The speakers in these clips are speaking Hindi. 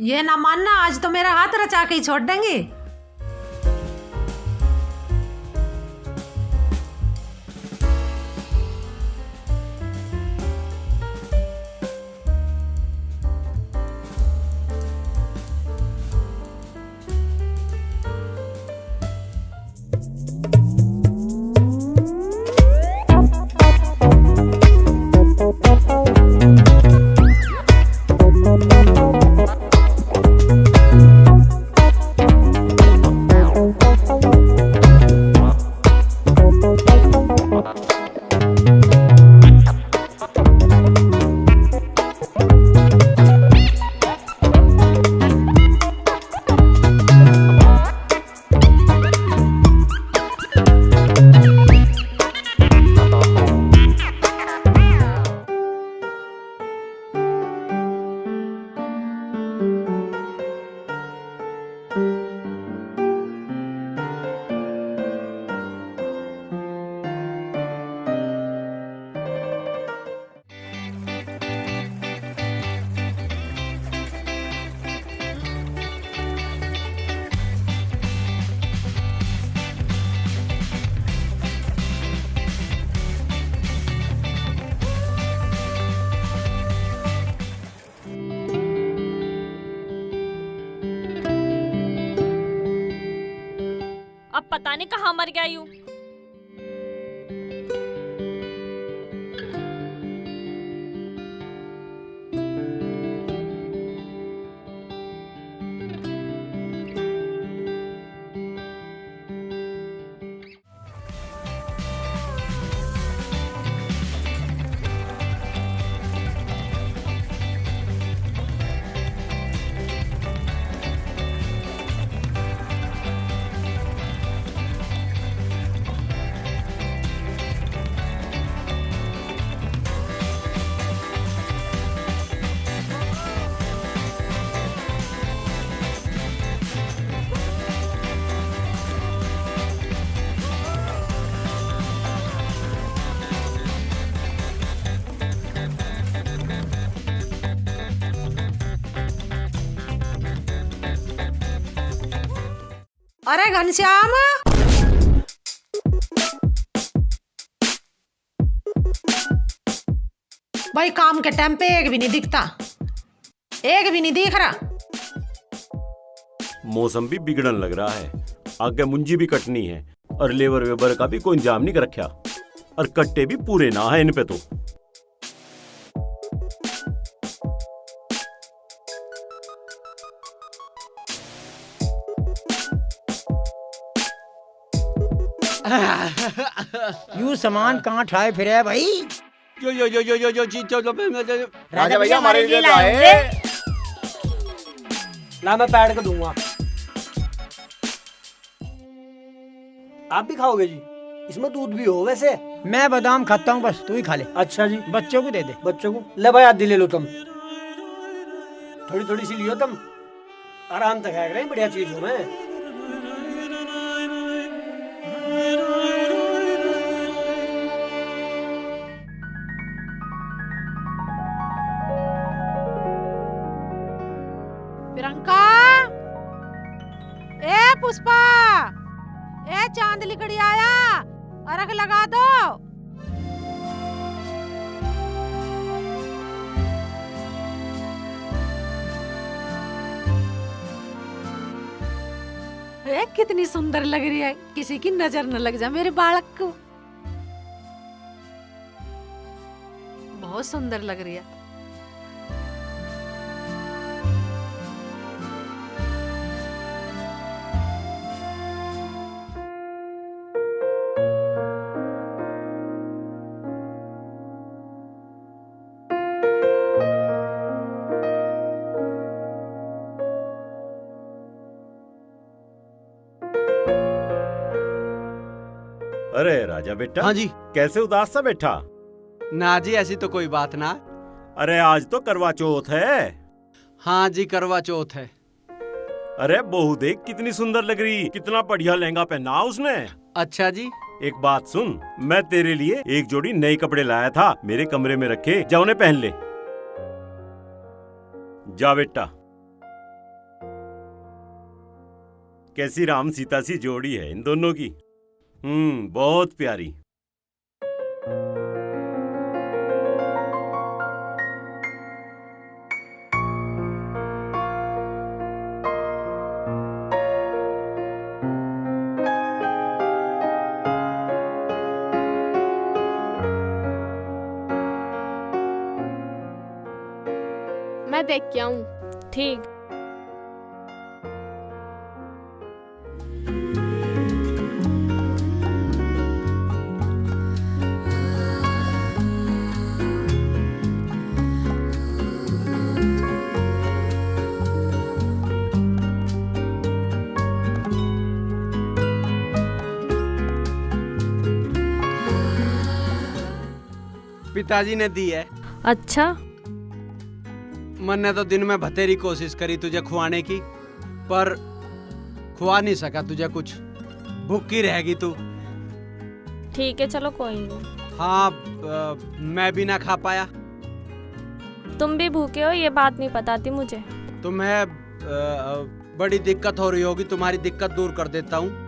ये ना मानना, आज तो मेरा हाथ रचा के ही छोड़ देंगे। अब पता नहीं कहाँ मर गया यूं। अरे घनश्याम, भाई काम के टाइम पे एक भी नहीं दिखता, एक भी नहीं दिख रहा। मौसम भी बिगड़न लग रहा है, आगे मुंजी भी कटनी है और लेबर वेबर का भी कोई इंतजाम नहीं कर रखा, और कट्टे भी पूरे ना है इन पे तो। यूं सामान कहाँ ठाए फिरे है भाई? राजा भैया हमारे लिए लाए। ला मैं पैड कर दूंगा। आप भी खाओगे जी? इसमें दूध भी हो वैसे। मैं बादाम खाता हूँ, बस तू ही खा ले। अच्छा जी। बच्चों को दे दे। बच्चों को ले भाई, आधी ले लो तुम, थोड़ी थोड़ी सी लियो तुम, आराम से खाया करें, बढ़िया चीज हो। मैं प्रियंका, ए पुष्पा, ए चांद लिकड़ी आया, अर्घ लगा दो। ए कितनी सुंदर लग रही है, किसी की नजर न लग जाए मेरे बालक को। बहुत सुंदर लग रही है। अरे राजा बेटा। हाँ जी। कैसे उदास सा बैठा? ना जी, ऐसी तो कोई बात ना। अरे आज तो करवा चौथ है। हाँ जी, करवा चौथ है। अरे बहू देख कितनी सुंदर लग रही, कितना बढ़िया लहंगा पहना उसने। अच्छा जी। एक बात सुन, मैं तेरे लिए एक जोड़ी नए कपड़े लाया था, मेरे कमरे में रखे, जा उन्हें पहन ले। जा बेटा। कैसी राम सीता सी जोड़ी है इन दोनों की। बहुत प्यारी। मैं देख के आऊं। ठीक। पिताजी ने दी है। अच्छा, मैंने तो दिन में बथेरी कोशिश करी तुझे खुआने की, पर खुआ नहीं सका तुझे कुछ। भूखी रहेगी तू। ठीक है, चलो कोई नहीं। हाँ, मैं भी ना खा पाया। तुम भी भूखे हो ये बात नहीं पता थी मुझे। तुम्हें बड़ी दिक्कत हो रही होगी, तुम्हारी दिक्कत दूर कर देता हूँ।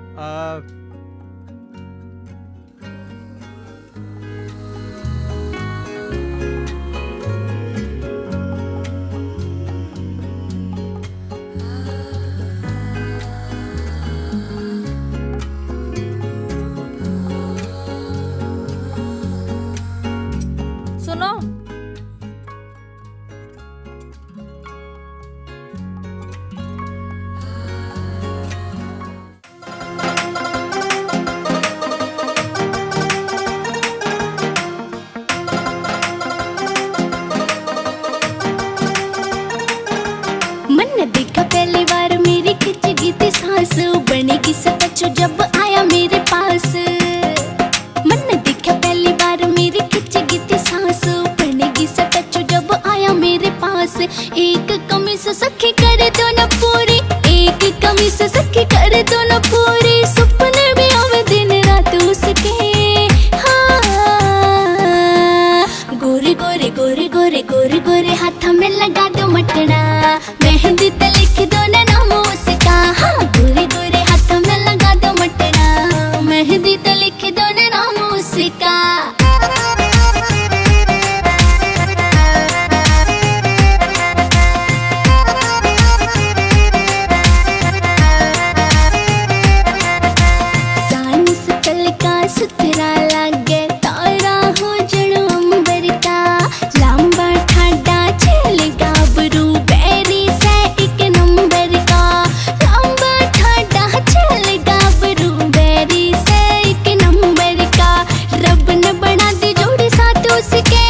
सुनो, मन ने देखा पहली बार मेरी खिंच गई थी सांस, बनेगी सच जब आया मेरे पास। मन ने देखा पहली बार मेरी खिंच गई थी सांस, बनेगी सच जब आया मेरे पास। एक कमीज सखी कर दो न पूरी, एक कमीज सखी कर दो न पूरी, सपने भी आवे दिन रात उसके। गोरे गोरे गोरे गोरे गोरे गोरे हाथ में लगा दो मटना, मेहंदी ते लिख दो ना नाम उसका। हाँ, गोरे गोरे हाथ में लगा दो मटना, मेहंदी ते लिख दो ना नाम उसका। सुथरा लागे तारा हो जड़ो अंबर का, लंबा ठाडा छेल गाबरू बैरी से एक नंबर का। लंबा ठाडा छेल गाबरू बैरी से एक नंबर का। रब ने बना दी जोड़ी साथ उसके,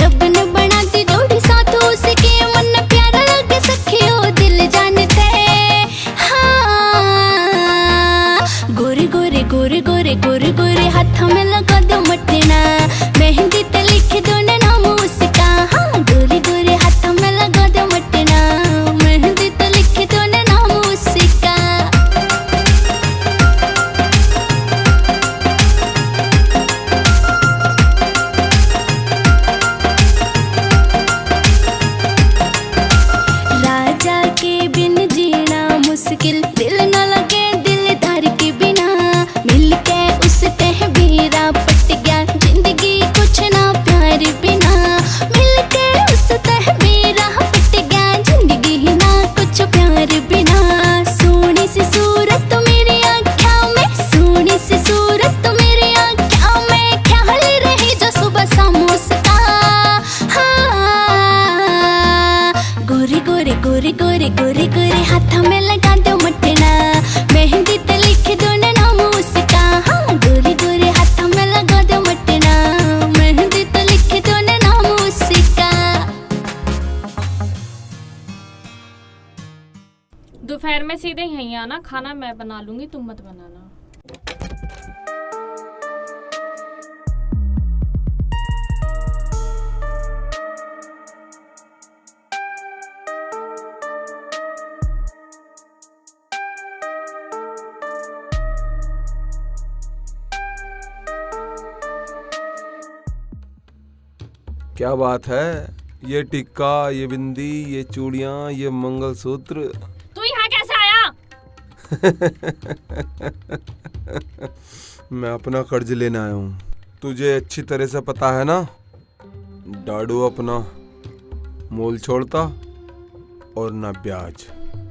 रब ने बना दी जोड़ी साथ उसके। मन प्यारा लगे सखी हो दिल जानते। हाँ, गोरे गोरे गोरे गोरे गोरे गोरे हाथ में लगा दो मटना, मेहंदी ते लिख दो ना नाम उसका। हाँ, गोरे गोरे हाथ में लगा दो मटना, मेहंदी ते लिख दो ना नाम उसका। राजा के बिन जीना मुश्किल, दिल न लगे दिलदार के बिना। मिलके उससे बेरा पट गया जिंदगी कुछ ना प्यार बिना। मिलके उससे बेरा पट गया जिंदगी ना कुछ प्यार बिना। सोनी सी सूरत मेरी आँखों में, सोनी सी सूरत मेरी आँखों में, ख्याल रही जो सुबह शाम उसका। हाँ, गोरे गोरे गोरे गोरे गोरे गोरे हाथ में लगा दो मटना, मेहंदी ते लिख दो ना नाम उसका। हाँ, गोरे गोरे हाथ में लगा दो मटना, मेहंदी ते लिख दो ना नाम उसका। दोपहर में सीधे यहीं आना, खाना मैं बना लूंगी, तुम मत बनाना। क्या बात है, ये टिक्का, ये बिंदी, ये चूड़ियां, ये मंगलसूत्र। तू यहाँ कैसे आया? मैं अपना कर्ज लेने आया हूँ। तुझे अच्छी तरह से पता है ना, डाडू अपना मोल छोड़ता और ना ब्याज।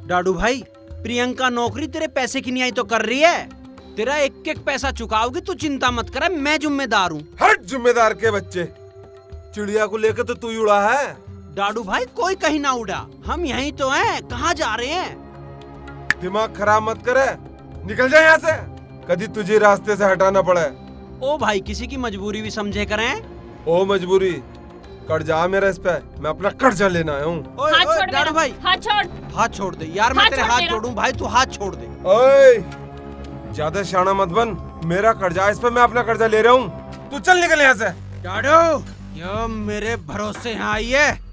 डाडू भाई, प्रियंका नौकरी तेरे पैसे की न्याय तो कर रही है। तेरा एक एक पैसा चुकाओगी, तू चिंता मत कर, मैं जिम्मेदार हूँ। हट जिम्मेदार के बच्चे, चिड़िया को लेकर तो तू ही उड़ा है। डाडू भाई, कोई कहीं ना उड़ा, हम यहीं तो हैं। कहाँ जा रहे हैं? दिमाग खराब मत करे, निकल जा यहाँ से, कभी तुझे रास्ते से हटाना पड़े। ओ भाई, किसी की मजबूरी भी समझे करें। ओ मजबूरी, कर्जा मेरा इस पे, मैं अपना कर्जा लेना आया हूँ। हाथ छोड़ डाडू मेरा, भाई, हाथ छोड़। हाथ छोड़ दे यार, मैं हाथ तेरे छोड़ हाथ मेरा। जोड़ूं भाई, तू हाथ छोड़ दे। ओए, ज्यादा शाना मत बन, मेरा कर्जा इस पे, मैं अपना कर्जा ले रहा हूँ। तू चल निकल यहाँ से। डाडू, यो मेरे भरोसे यहाँ आई है।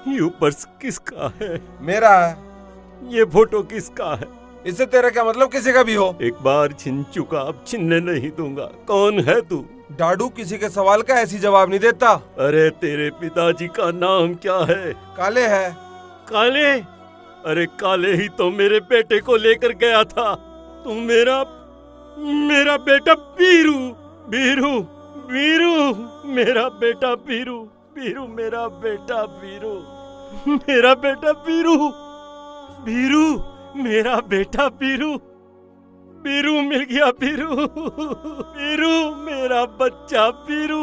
ये पर्स किसका है? मेरा है। ये फोटो किसका है? इससे तेरा क्या मतलब, किसी का भी हो। एक बार छिन चुका, अब छिनने नहीं दूंगा। कौन है तू? डाडू किसी के सवाल का ऐसी जवाब नहीं देता। अरे तेरे पिताजी का नाम क्या है? काले है। काले? अरे काले ही तो मेरे बेटे को लेकर गया था। तू मेरा बेटा बीरू, बीरू, बीरू, मेरा बेटा बीरू, बीरू, मेरा बेटा बीरू, मेरा बेटा बीरू, बीरू, मेरा बेटा बीरू, बीरू मिल गया, बीरू, बीरू, मेरा बच्चा बीरू।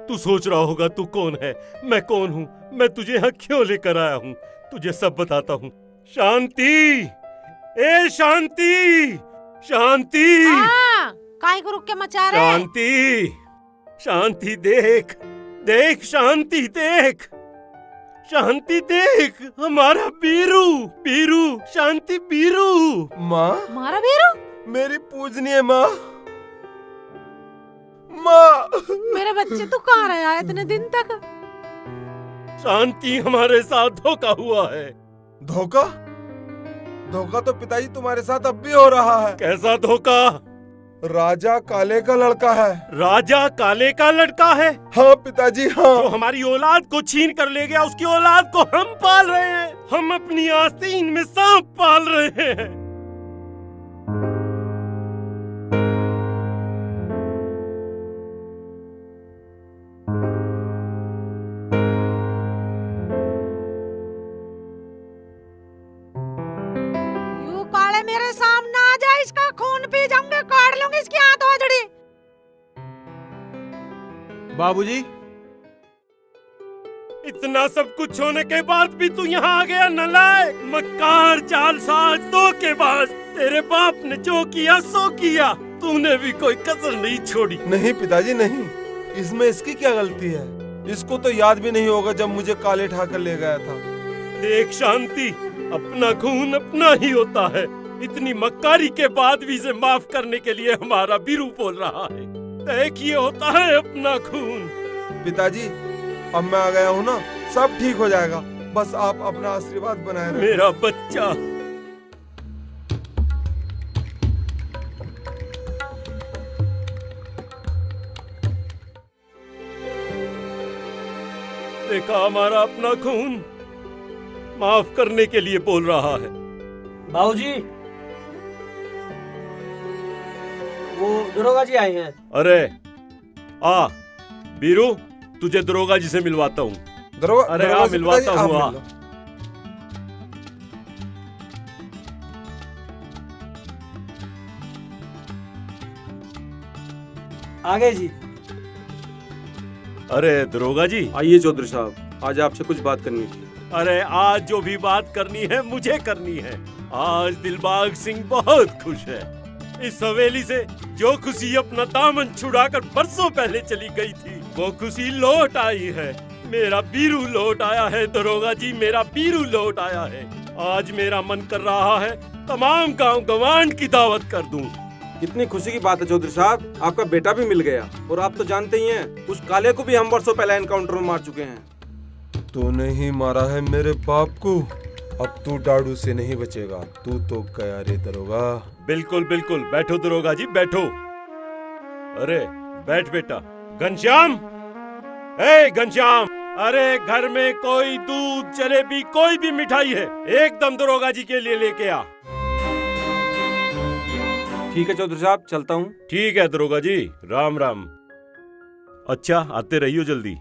तू सोच रहा होगा तू कौन है, मैं कौन हूँ, मैं तुझे यहाँ क्यों लेकर आया हूँ, तुझे सब बताता हूँ। शांति, ए शांति, शांति, काहे को रुक के मचा रहे? शांति, शांति देख, देख शांति देख, शांति देख, हमारा बीरू, बीरू, शांति बीरू। माँ, हमारा बीरू? मेरी पूजनीय माँ, माँ। मेरे बच्चे, तू कहाँ रहा इतने दिन तक? शांति, हमारे साथ धोखा हुआ है। धोखा? धोखा तो पिताजी तुम्हारे साथ अब भी हो रहा है। कैसा धोखा? राजा काले का लड़का है। राजा काले का लड़का है? हाँ पिताजी, हाँ। जो हमारी औलाद को छीन कर ले गया, उसकी औलाद को हम पाल रहे हैं। हम अपनी आस्तीन में सांप पाल रहे हैं। यू काले मेरे सामने आ जा, इसका खून पी जाऊंगे, काट लूंगी इसकी हाथ वाजड़ी। बाबूजी, इतना सब कुछ होने के बाद भी तू यहाँ आ गया, नालायक, मक्कार, जालसाज, धोखेबाज। तेरे बाप ने जो किया सो किया, तूने भी कोई कसर नहीं छोड़ी। नहीं पिताजी नहीं, इसमें इसकी क्या गलती है? इसको तो याद भी नहीं होगा जब मुझे काले ठाकर ले गया था। देख शांति, अपना खून अपना ही होता है। इतनी मक्कारी के बाद भी इसे माफ करने के लिए हमारा बीरू बोल रहा है। देख, ये होता है अपना खून। पिताजी, अब मैं आ गया हूँ ना, सब ठीक हो जाएगा, बस आप अपना आशीर्वाद बनाए रखें। मेरा बच्चा। देखा, हमारा अपना खून माफ करने के लिए बोल रहा है। बाबूजी, वो दरोगा जी आए हैं। अरे आ बीरू, तुझे दरोगा जी से मिलवाता हूँ। अरे दरोगा से मिलवाता पिताजी, आप हूँ, आ। मिल लो। आ गए जी। अरे दरोगा जी, आइए चौधरी साहब, आज आपसे कुछ बात करनी थी। अरे आज जो भी बात करनी है मुझे करनी है। आज दिलबाग सिंह बहुत खुश है। इस हवेली से जो खुशी अपना दामन छुड़ाकर बरसों पहले चली गई थी, वो खुशी लौट आई है। मेरा बीरू लौट आया है दरोगा जी, मेरा बीरू लौट आया है। आज मेरा मन कर रहा है तमाम गांव गवांड की दावत कर दूं। कितनी खुशी की बात है चौधरी साहब, आपका बेटा भी मिल गया। और आप तो जानते ही हैं, उस काले को भी हम वर्षों पहले एनकाउंटर में मार चुके हैं। तूने ही मारा है मेरे बाप को, अब तू डाड़ू से नहीं बचेगा। तू तो गया रे दरोगा। बिल्कुल बिल्कुल, बैठो दरोगा जी बैठो। अरे बैठ बेटा। घनश्याम, ए घनश्याम, अरे घर में कोई दूध जलेबी कोई भी मिठाई है एकदम दरोगा जी के लिए लेके आ। ठीक है चौधरी साहब, चलता हूँ। ठीक है दरोगा जी, राम राम। अच्छा आते रहियो जल्दी।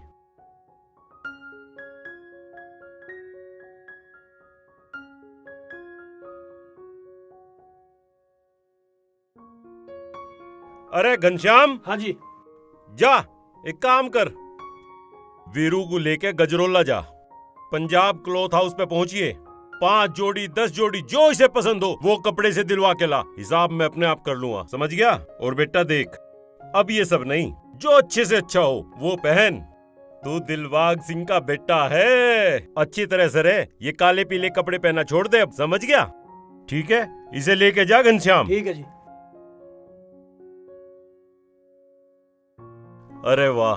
अरे घनश्याम, हाँ जी। जा एक काम कर, वीरू को लेके गजरोला जा। पंजाब क्लॉथ हाउस पे पहुंचिए। 5 जोड़ी 10 जोड़ी जो इसे पसंद हो वो कपड़े से दिलवा के ला। हिसाब मैं अपने आप कर लूंगा, समझ गया? और बेटा देख, अब ये सब नहीं, जो अच्छे से अच्छा हो वो पहन। तू दिलबाग सिंह का बेटा है, अच्छी तरह से रहे। ये काले पीले कपड़े पहना छोड़ दे अब, समझ गया? ठीक है, इसे लेके जा घनश्याम। ठीक है जी। अरे वाह,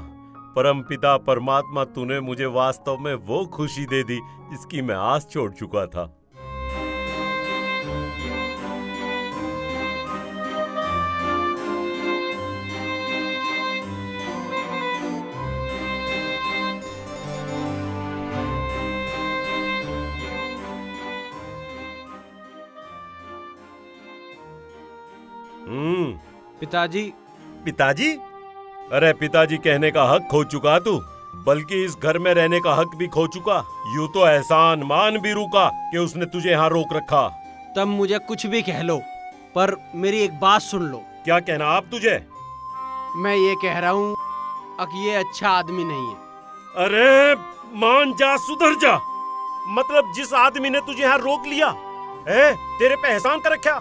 परमपिता परमात्मा, तूने मुझे वास्तव में वो खुशी दे दी जिसकी मैं आस छोड़ चुका था। पिताजी। पिताजी? अरे पिताजी कहने का हक खो चुका तू, बल्कि इस घर में रहने का हक भी खो चुका। यूं तो एहसान मान बीरू का कि उसने तुझे यहाँ रोक रखा। तब मुझे कुछ भी कह लो, पर मेरी एक बात सुन लो। क्या कहना आप तुझे? मैं ये कह रहा हूँ कि ये अच्छा आदमी नहीं है। अरे मान जा, सुधर जा। मतलब जिस आदमी ने तुझे यहाँ रोक लिया है, तेरे पे एहसान कर रखा,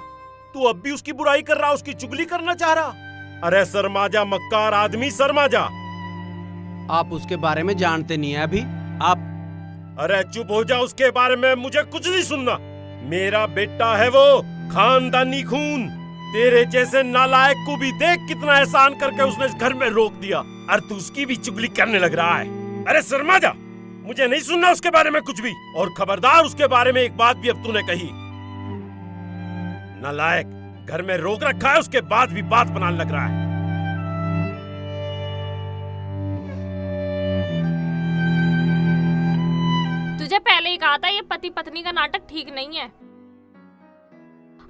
तू अब भी उसकी बुराई कर रहा, उसकी चुगली करना चाह रहा। अरे शर्माजा मक्कार आदमी, शर्माजा। आप उसके बारे में जानते नहीं है अभी आप। अरे चुप हो जा, उसके बारे में मुझे कुछ नहीं सुनना। मेरा बेटा है वो, खानदानी खून। तेरे जैसे नालायक को भी देख कितना एहसान करके उसने इस घर में रोक दिया, और तू उसकी भी चुगली करने लग रहा है। अरे शर्माजा, मुझे नहीं सुनना उसके बारे में कुछ भी। और खबरदार, उसके बारे में एक बात भी अब तूने कही। नालायक, घर में रोक रखा है, उसके बाद भी बात बनाने लग रहा है। तुझे पहले ही कहा था ये पति पत्नी का नाटक ठीक नहीं है।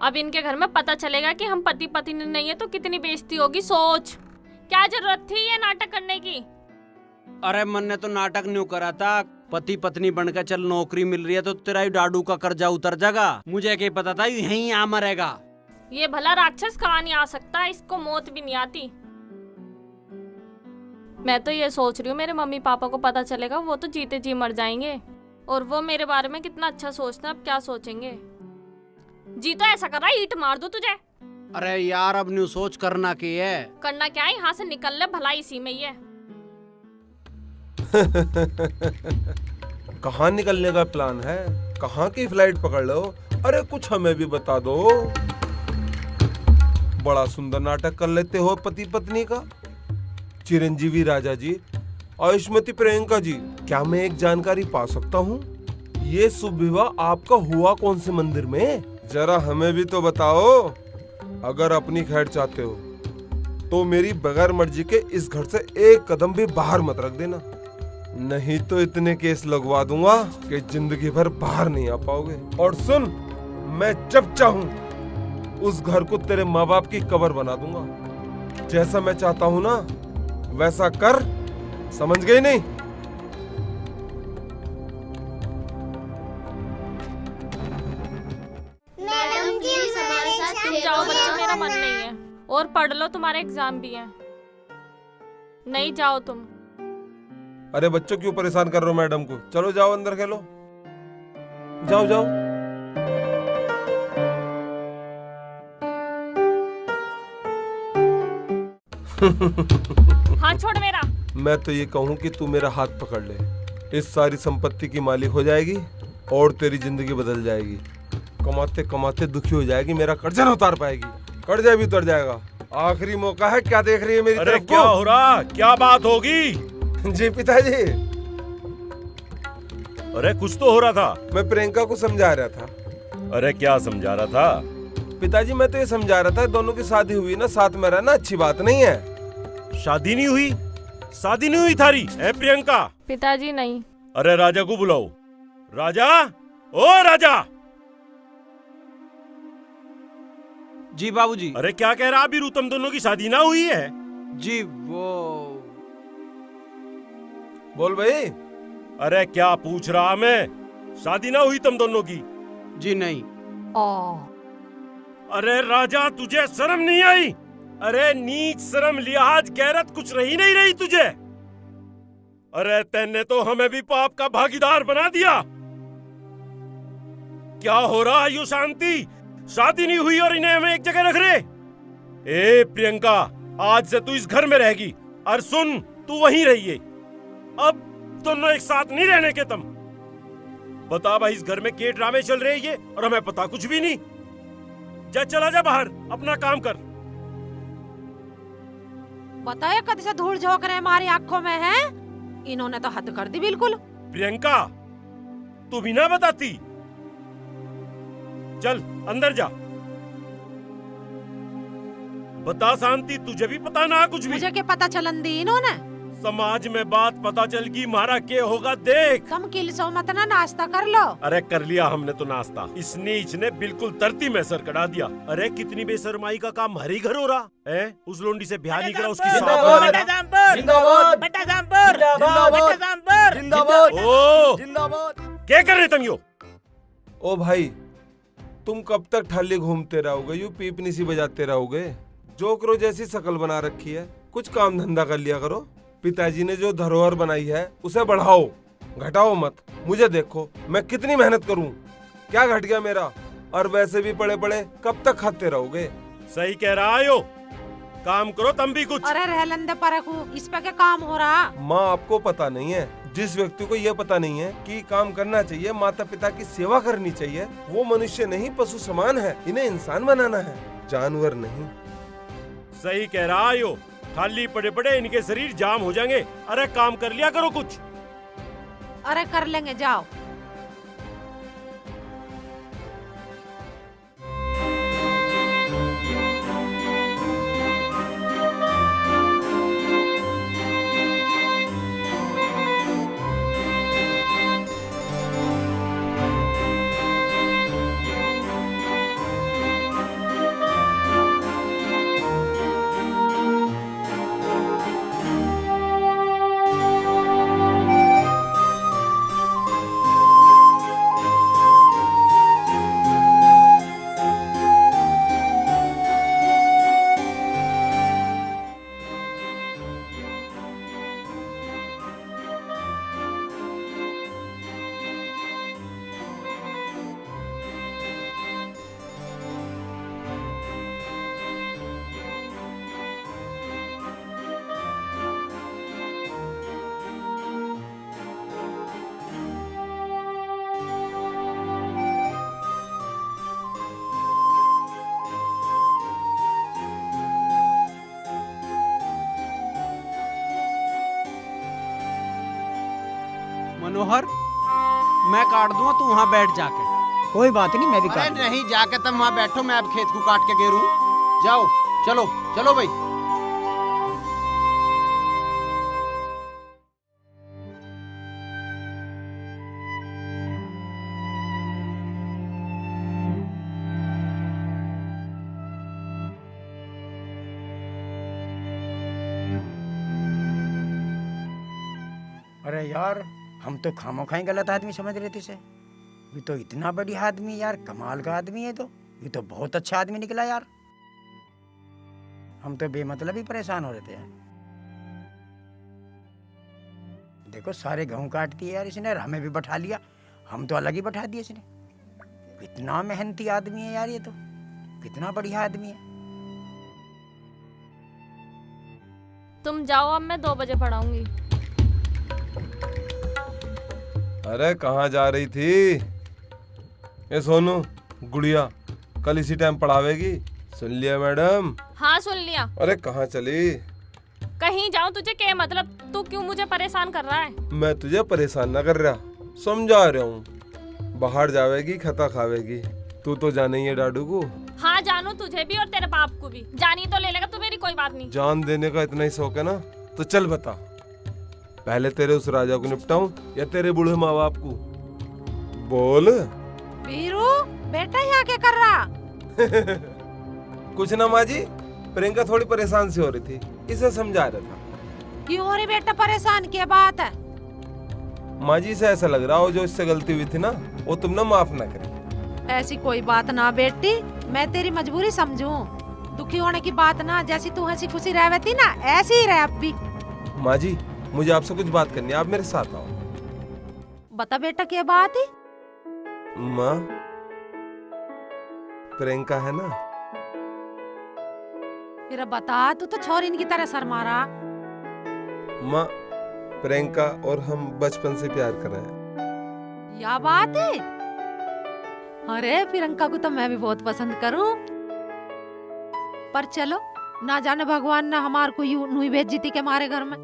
अब इनके घर में पता चलेगा कि हम पति पत्नी नहीं है तो कितनी बेइज्जती होगी। सोच, क्या जरूरत थी ये नाटक करने की? अरे मन ने तो नाटक नहीं करा था। पति पत्नी बनकर चल, नौकरी मिल रही है तो तेरा ही डाडू का कर्जा उतर जाएगा। मुझे क्या पता था यहीं आ मरेगा। ये भला राक्षस कहाँ नहीं आ सकता, इसको मौत भी नहीं आती। मैं तो ये सोच रही हूँ मेरे मम्मी पापा को पता चलेगा, वो तो जीते जी मर जाएंगे। और वो मेरे बारे में कितना अच्छा सोचते हैं, अब क्या सोचेंगे। जी तो ऐसा कर रहा है, ईंट मार दूं तुझे। अरे यार, अब न्यू सोच करना की है। करना क्या है, यहाँ से निकल ले, भला इसी में ही है। कहाँ निकलने का प्लान है? कहाँ की फ्लाइट पकड़ लो? अरे कुछ हमें भी बता दो। बड़ा सुंदर नाटक कर लेते हो पति पत्नी का। चिरंजीवी राजा जी, आयुष्मती प्रियंका जी, क्या मैं एक जानकारी पा सकता हूँ? ये शुभ विवाह आपका हुआ कौन से मंदिर में? जरा हमें भी तो बताओ। अगर अपनी खैर चाहते हो तो मेरी बगैर मर्जी के इस घर से एक कदम भी बाहर मत रख देना, नहीं तो इतने केस लगवा दूंगा कि जिंदगी भर बाहर नहीं आ पाओगे। और सुन, मैं जब चाहूं उस घर को तेरे माँ बाप की कब्र बना दूंगा। जैसा मैं चाहता हूं ना वैसा कर, समझ गई नहीं? मैडम प्लीज हमारे साथ तुम जाओ बच्चों, मेरा मन नहीं है। और पढ़ लो, तुम्हारे एग्जाम भी हैं। नहीं जाओ तुम। अरे बच्चों क्यों परेशान कर रहे हो मैडम को? चलो जाओ अंदर खेलो। जाओ जाओ। हाँ छोड़ मेरा। मैं तो ये कहूँ कि तू मेरा हाथ पकड़ ले, इस सारी संपत्ति की मालिक हो जाएगी और तेरी जिंदगी बदल जाएगी। कमाते कमाते दुखी हो जाएगी, मेरा कर्जा न उतार पाएगी, कर्जा भी उतर जाएगा। आखिरी मौका है, क्या देख रही है मेरी अरे तरफ क्या को? हो रहा, क्या बात होगी? जी पिताजी, अरे कुछ तो हो रहा था। मैं प्रियंका को समझा रहा था। अरे क्या समझा रहा था? पिताजी मैं तो ये समझा रहा था, दोनों की शादी हुई ना, साथ में रहना अच्छी बात नहीं है। शादी नहीं हुई? शादी नहीं हुई थारी है प्रियंका? पिताजी नहीं। अरे राजा को बुलाओ। राजा, ओ राजा। जी बाबूजी। अरे क्या कह रहा बीरू, तुम दोनों की शादी ना हुई है? जी वो बोल भाई। अरे क्या पूछ रहा मैं, शादी ना हुई तुम दोनों की? जी नहीं। अरे राजा तुझे शर्म नहीं आई? अरे नीच शर्म लिहाज गैरत कुछ रही नहीं रही तुझे? अरे तेने तो हमें भी पाप का भागीदार बना दिया। क्या हो रहा है यू शांति? शादी नहीं हुई और इन्हें हमें एक जगह रख रहे। ए प्रियंका, आज से तू इस घर में रहेगी, और सुन तू वहीं रहिए। अब दोनों एक साथ नहीं रहने के तुम। बता भाई, इस घर में के ड्रामे चल रहे ये और हमें पता कुछ भी नहीं। जा, चला जा बाहर, अपना काम कर। बताए कद से धूल झोंक रहे हमारी आंखों में है? इन्होंने तो हद कर दी बिल्कुल। प्रियंका, तू भी ना बताती। चल अंदर जा। बता शांति, तुझे भी पता ना कुछ भी? मुझे क्या पता चलन दी इन्होंने? समाज में बात पता चल गई, मारा के होगा देख। कम किलसो मत ना, नाश्ता कर लो। अरे कर लिया हमने तो नाश्ता। इस नीच ने बिल्कुल धरती में सर कटा दिया। अरे कितनी बेशर्माई का काम हरी घर हो रहा है। उस लोंडी से ब्याह नहीं करा, उसकी क्या कर रहे तुम यो? ओ भाई, तुम कब तक ठाली घूमते रहोगे, यूं पीपनी सी बजाते रहोगे? जोकरो जैसी शकल बना रखी है, कुछ काम धंधा कर लिया करो। पिताजी ने जो धरोहर बनाई है उसे बढ़ाओ, घटाओ मत। मुझे देखो, मैं कितनी मेहनत करूं, क्या घट गया मेरा? और वैसे भी पड़े पड़े कब तक खाते रहोगे? सही कह रहा है यो, काम करो तुम भी कुछ। अरे रहलंदे परखू, इस पे क्या काम हो रहा? माँ, आपको पता नहीं है, जिस व्यक्ति को ये पता नहीं है कि काम करना चाहिए, माता पिता की सेवा करनी चाहिए, वो मनुष्य नहीं पशु समान है। इन्हें इंसान बनाना है, जानवर नहीं। सही कह रहा है यो, खाली पड़े पड़े इनके शरीर जाम हो जाएंगे। अरे काम कर लिया करो कुछ। अरे कर लेंगे, जाओ। मनोहर, मैं काट दूंगा, तू वहाँ बैठ जाके। कोई बात नहीं, मैं भी अरे काट नहीं, जाके तुम वहाँ बैठो, मैं अब खेत को काट के गेरूं। जाओ, चलो चलो भाई। अरे यार, हम तो खामोखाई गलत आदमी समझ रहे थे से। ये तो इतना बड़ी आदमी यार, कमाल का आदमी है। तो ये तो बहुत अच्छा आदमी निकला यार। हम तो बेमतलब ही परेशान हो रहे थे यार। देखो सारे गेहूं काट दिए यार इसने, हमें भी बैठा लिया हम तो अलग ही बैठा दिए इसने। कितना मेहनती आदमी है यार ये तो, कितना बढ़िया आदमी है। तुम जाओ, अब मैं 2 बजे पढ़ाऊंगी। अरे कहाँ जा रही थी? ये सोनू, गुड़िया कल इसी टाइम पढ़ावेगी, सुन लिया मैडम? हाँ सुन लिया। अरे कहाँ चली? कहीं जाऊं तुझे क्या मतलब? तू क्यों मुझे परेशान कर रहा है? मैं तुझे परेशान न कर रहा, समझा रहा हूँ। बाहर जावेगी खता खावेगी, तू तो जाने ही है डाडू को। हाँ जानू, तुझे भी और तेरे बाप को भी। जानी तो ले लेगा, तू मेरी कोई बात नहीं। जान देने का इतना ही शौक है ना, तो चल बता, पहले तेरे उस राजा को निपटाऊं या तेरे बूढ़े माँ बाप को? बोल। वीरू बेटा यहाँ क्या कर रहा? कुछ ना माँ जी, प्रियंका थोड़ी परेशान सी हो रही थी, इसे समझा रहा था। क्यों हो रही बेटा परेशान? क्या बात है? माँ जी से ऐसा लग रहा हो जो इससे गलती हुई थी ना, वो तुम ना माफ ना करें। ऐसी कोई बात ना बेटी, मैं तेरी मजबूरी समझूं। दुखी होने की बात ना, जैसी तू हंसी खुशी रहती ना, ऐसी ही रह अब भी। माँ जी मुझे आपसे कुछ बात करनी है, आप मेरे साथ आओ। बता बेटा क्या बात है? माँ, प्रियंका है ना? फिर बता, तू तो छोरी की तरह शर्मा रहा। माँ, प्रियंका और हम बचपन से प्यार कर रहे हैं। क्या बात है? अरे प्रियंका को तो मैं भी बहुत पसंद करूं, पर चलो ना जाने भगवान ना हमार को यूं नहीं भेज जीती के हमारे घर में।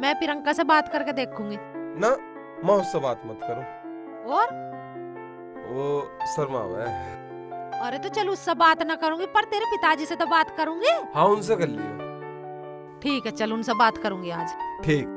मैं प्रियंका से बात करके देखूंगी। ना माँ, उससे बात मत करो। और वो शर्मा हुआ है। अरे तो चल उससे बात ना करूंगी, पर तेरे पिताजी से तो बात करूंगी। हाँ उनसे कर लियो। ठीक है चल, उनसे बात करूंगी आज। ठीक।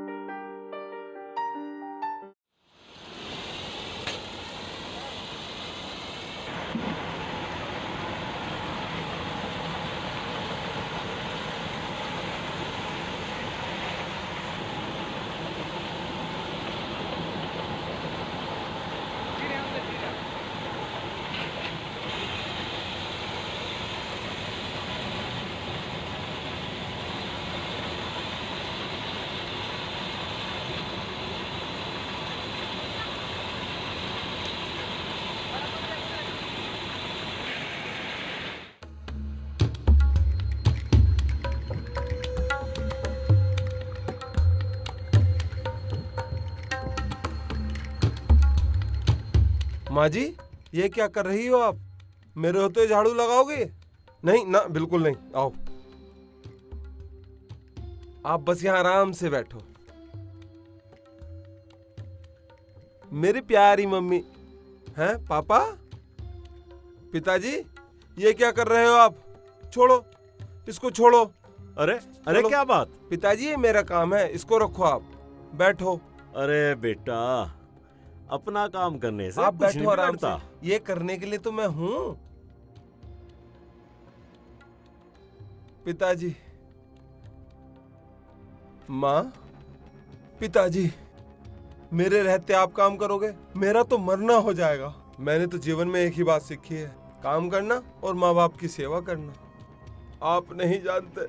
माँ जी ये क्या कर रही हो आप? मेरे होते झाड़ू लगाओगे? नहीं ना, बिल्कुल नहीं। आओ, आप बस यहाँ आराम से बैठो। मेरी प्यारी मम्मी हैं? पापा, पिताजी, ये क्या कर रहे हो आप? छोड़ो, इसको छोड़ो। अरे अरे क्या बात? पिताजी ये मेरा काम है, इसको रखो, आप बैठो। अरे बेटा, अपना काम करने से आप कुछ नहीं बैठो आराम से, बिगड़ता। ये करने के लिए तो मैं हूं। पिताजी, माँ, पिताजी, मेरे रहते आप काम करोगे? मेरा तो मरना हो जाएगा। मैंने तो जीवन में एक ही बात सीखी है, काम करना और माँ बाप की सेवा करना। आप नहीं जानते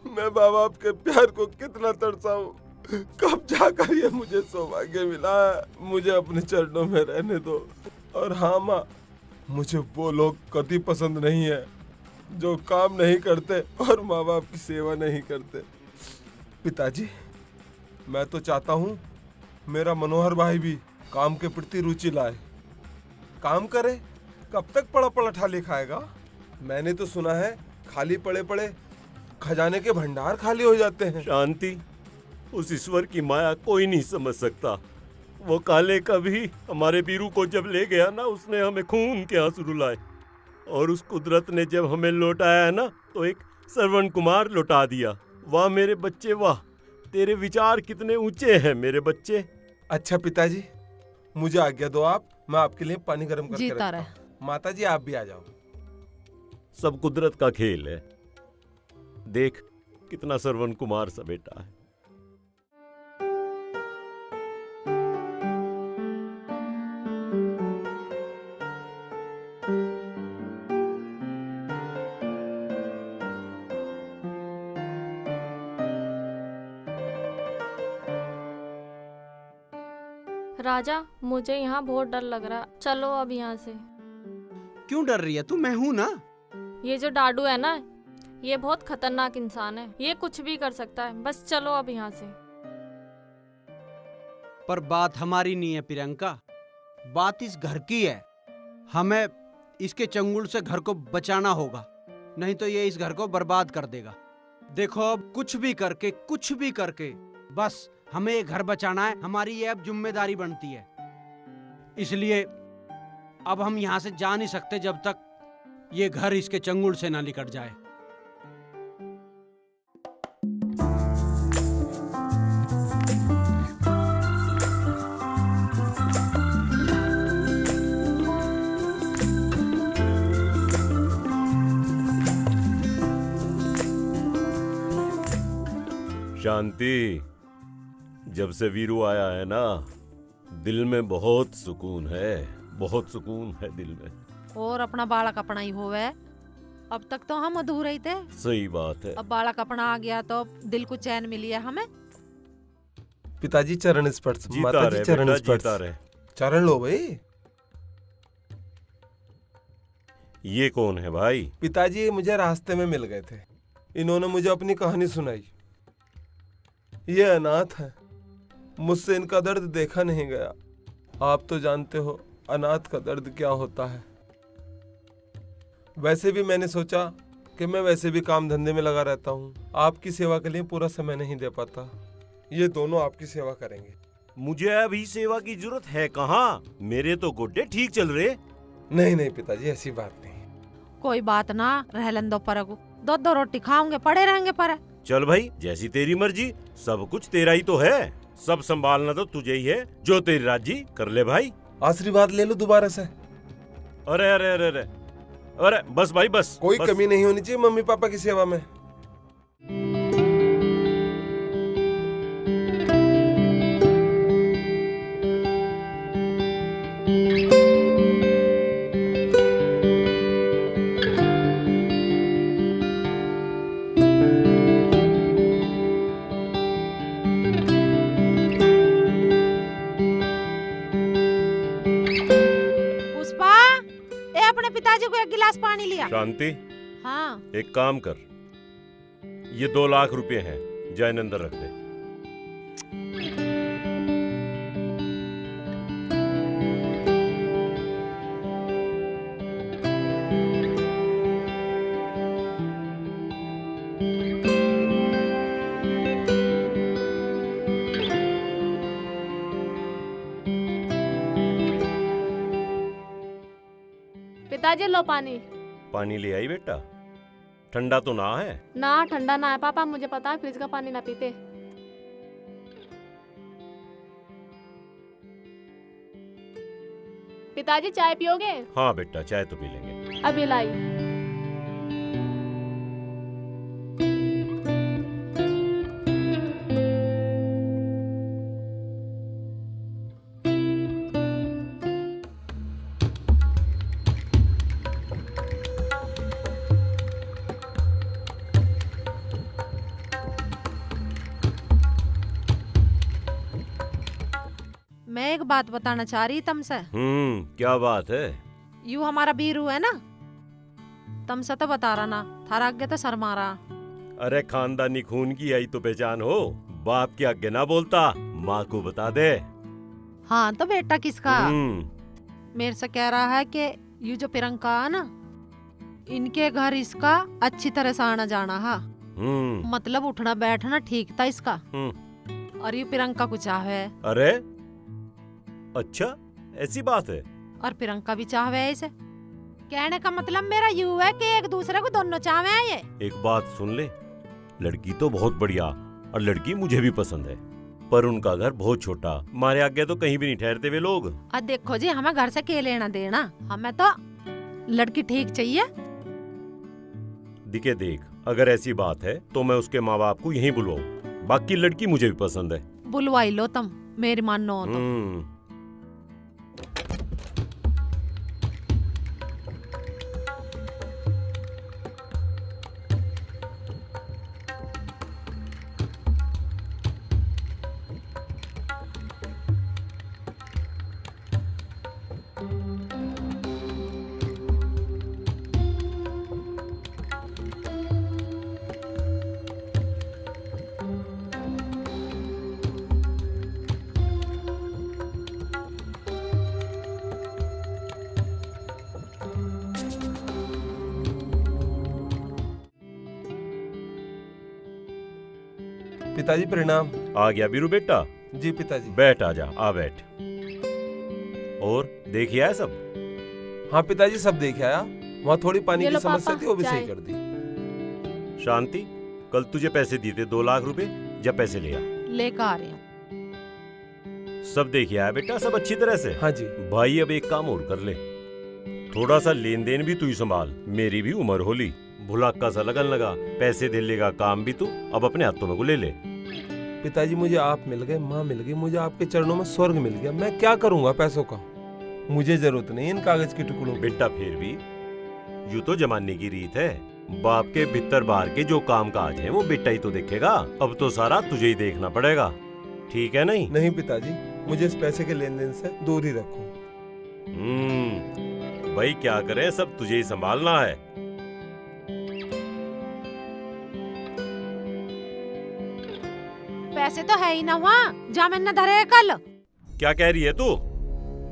मैं माँ बाप के प्यार को कितना तरसा हूँ। कब जाकर ये मुझे सौभाग्य मिला है। मुझे अपने चरणों में रहने दो। और हाँ माँ, मुझे वो लोग कभी पसंद नहीं है जो काम नहीं करते और माँ बाप की सेवा नहीं करते। पिताजी, मैं तो चाहता हूँ मेरा मनोहर भाई भी काम के प्रति रुचि लाए, काम करे। कब तक पड़ा पड़ा ठाली खाएगा? मैंने तो सुना है खाली पड़े पड़े खजाने के भंडार खाली हो जाते हैं। शांति, उस ईश्वर की माया कोई नहीं समझ सकता। वो काले कभी हमारे बीरू को जब ले गया ना, उसने हमें खून के आंसू रुलाए, और उस कुदरत ने जब हमें लौटाया है ना, तो एक श्रवण कुमार लौटा दिया। वाह मेरे बच्चे वाह, तेरे विचार कितने ऊंचे हैं मेरे बच्चे। अच्छा पिताजी, मुझे आज्ञा दो आप, मैं आपके लिए पानी गर्म करके जीता रखता हूं। माता जी आप भी आ जाओ। सब कुदरत का खेल है। देख कितना श्रवण कुमार सा बेटा है। राजा, मुझे यहाँ बहुत डर लग रहा, चलो अब यहाँ से। क्यों डर रही है तू? मैं हूं ना। ये जो डाडू है ना, ये बहुत खतरनाक इंसान है, ये कुछ भी कर सकता है, बस चलो अब यहाँ से। पर बात हमारी नहीं है प्रियंका, बात इस घर की है। हमें इसके चंगुल से घर को बचाना होगा, नहीं तो ये इस घर को बर्बाद कर देगा। देखो अब कुछ भी करके बस हमें ये घर बचाना है, हमारी ये अब जिम्मेदारी बनती है। इसलिए अब हम यहाँ से जा नहीं सकते जब तक ये घर इसके चंगुल से ना निकट जाए। शांति, जब से वीरू आया है ना, दिल में बहुत सुकून है, बहुत सुकून है दिल में। और अपना बालक अपना ही होवे, अब तक तो हम अधूरे ही थे। सही बात है। अब बालक अपना आ गया तो दिल को चैन मिली है हमें। पिताजी चरण स्पर्श, जीता माताजी रहे चरण बेटा, स्पर्श। जीता रहे। चरण लो भाई। ये कौन है भाई? पिताजी ये मुझे रास्ते में मिल गए थे, इन्होंने मुझे अपनी कहानी सुनाई। ये अनाथ है, मुझसे इनका दर्द देखा नहीं गया। आप तो जानते हो अनाथ का दर्द क्या होता है। वैसे भी मैंने सोचा कि मैं वैसे भी काम धंधे में लगा रहता हूँ, आपकी सेवा के लिए पूरा समय नहीं दे पाता। ये दोनों आपकी सेवा करेंगे। मुझे अभी सेवा की जरूरत है कहाँ? मेरे तो गोड्डे ठीक चल रहे। नहीं नहीं पिताजी, ऐसी बात नहीं। कोई बात ना, रह लन दो पर दो रोटी खाओगे, पड़े रहेंगे पर। चल भाई, जैसी तेरी मर्जी, सब कुछ तेरा ही तो है, सब संभालना तो तुझे ही है। जो तेरी राजी कर ले भाई। आशीर्वाद ले लो दोबारा से। अरे अरे अरे अरे अरे, बस भाई बस। कोई बस। कमी नहीं होनी चाहिए मम्मी पापा की सेवा में। पुष्पा, ए अपने पिताजी को एक गिलास पानी लिया। शांति, हाँ। एक काम कर, ये 2 लाख रुपए हैं, जैन अंदर रख दे। पिताजी लो पानी। पानी ले आई बेटा? ठंडा तो ना है? ना ठंडा ना है पापा, मुझे पता है फ्रिज का पानी ना पीते। पिताजी चाय पियोगे? हाँ बेटा, चाय तो पी लेंगे। अभी लाई। मैं एक बात बताना चाह रही तुमसे। क्या बात है? यू हमारा बीरू है ना, तुमसे तो बता रहा ना, थारा आगे तो शर्मा रहा। अरे खानदानी खून की आई तो पहचान हो, बाप के आगे ना बोलता, माँ को बता दे। हाँ तो बेटा किसका? हम्म। मेरे से कह रहा है कि यू जो प्रियंका है ना, इनके घर इसका अच्छी तरह से आना जाना है, मतलब उठना बैठना ठीक था इसका। और यू प्रियंका को चाहे। अरे अच्छा, ऐसी बात है? और प्रियंका भी चाहे ऐसे। कहने का मतलब मेरा यू है कि एक दूसरे को दोनों चाहे हैं ये। एक बात सुन ले, लड़की तो बहुत बढ़िया और लड़की मुझे भी पसंद है, पर उनका घर बहुत छोटा, हमारे आगे तो कहीं भी नहीं ठहरते वे लोग। अब देखो जी, हमें घर से क्या लेना देना, हमें तो लड़की ठीक चाहिए। दिखे देख, अगर ऐसी बात है तो मैं उसके माँ बाप को यहीं बुलवाऊं, बाकी लड़की मुझे भी पसंद है। बुलवाई लो तुम, मेरी मानो तो। पिताजी प्रणाम। आ गया बीरू बेटा, जी पिताजी। बैठ, आजा, आ बैठ। और देखिए है सब? हाँ पिताजी सब देख आया, वहाँ थोड़ी पानी ये की लो समस्या पापा, थी, वो भी चाय। सही कर दी। शांति, कल तुझे पैसे दिए थे 2 लाख रुपए, जब पैसे लिया। लेकर आ रही हूँ। सब देखिए है बेटा, सब अच्छी तरह से। हाँ जी। भाई अब एक काम और कर ले, थोड़ा सा लेन देन भी तू ही संभाल, मेरी भी उम्र होली, भुलक्का सा लगन लगा, पैसे दिल्ली का काम भी तू अब अपने हाथों में को ले ले। पिताजी मुझे आप मिल गए, माँ मिल गई, मुझे आपके चरणों में स्वर्ग मिल गया, मैं क्या करूँगा पैसों का? मुझे जरूरत नहीं इन कागज के टुकड़ों की। बेटा फिर भी यूं तो जमाने की रीत है, बाप के भीतर बाहर के जो काम काज है वो बेटा ही तो देखेगा, अब तो सारा तुझे ही देखना पड़ेगा, ठीक है नहीं? नहीं पिताजी, मुझे इस पैसे के लेन देन से दूर ही रखो। भाई क्या करें, सब तुझे ही संभालना है। पैसे तो है ही ना वहाँ, जा मैंने धरे कल। क्या कह रही है तू?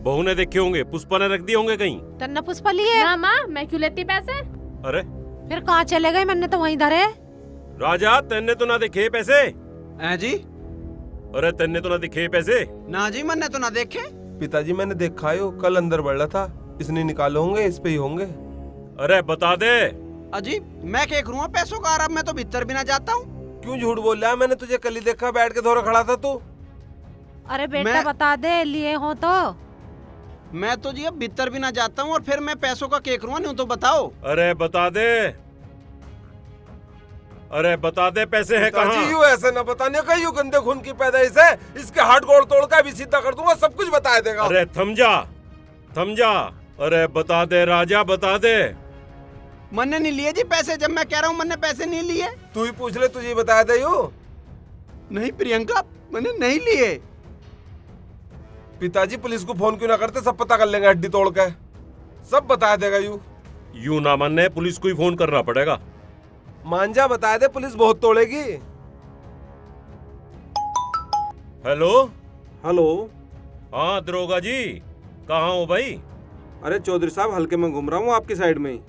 बहू ने देखे होंगे, पुष्पा ने रख दिए होंगे कहीं। तन्ना पुष्पा लिए? ना माँ, मैं क्यों लेती पैसे? अरे फिर कहाँ चले गए? मैंने तो वहीं धरे। राजा, तेने तो ना देखे पैसे? हैं जी? अरे तेने तो ना दिखे पैसे? ना जी, मैंने तो ना देखे। पिताजी मैंने देखा है, वो कल अंदर बढ़ रहा था, इसने निकाले होंगे, इस पे ही होंगे। अरे बता दे। अजी मैं क्या करूँगा पैसों का, अब मैं तो भीतर भी ना जाता हूँ। क्यों झूठ बोल रहा है? मैंने तुझे कल ही देखा, बैठ के धोरा खड़ा था तू। अरे बेटा मैं- बता दे, लिए हो तो। मैं तो जी अब भीतर भी ना जाता हूँ, और फिर मैं पैसों का क्या करूँगा, नहीं तो बताओ। अरे बता दे, अरे बता दे पैसे हैं पिताजी कहाँ? यूं ऐसे न बताने का, यूं गंदे खून की पैदाइश है, इसके हाथ गोड़ तोड़ का भी सीधा कर दूंगा, सब कुछ बता देगा। अरे थम जा, थम जा, अरे बता दे राजा, बता दे। मैंने नहीं लिए जी पैसे, जब मैं कह रहा हूँ मैंने पैसे नहीं लिए। तू ही पूछ ले, तुझे बता दे यूं। नहीं प्रियंका, मैंने नहीं लिए। पिताजी पुलिस को फोन क्यों ना करते, सब पता कर लेंगे हड्डी तोड़ के, सब बता देगा यूं। यूं ना मानने, पुलिस को ही फोन करना पड़ेगा। मांझा बता दे, पुलिस बहुत तोड़ेगी। Hello hello. हाँ दरोगा जी, कहाँ हो भाई? अरे चौधरी साहब, हल्के में घूम रहा हूँ आपकी साइड में ही।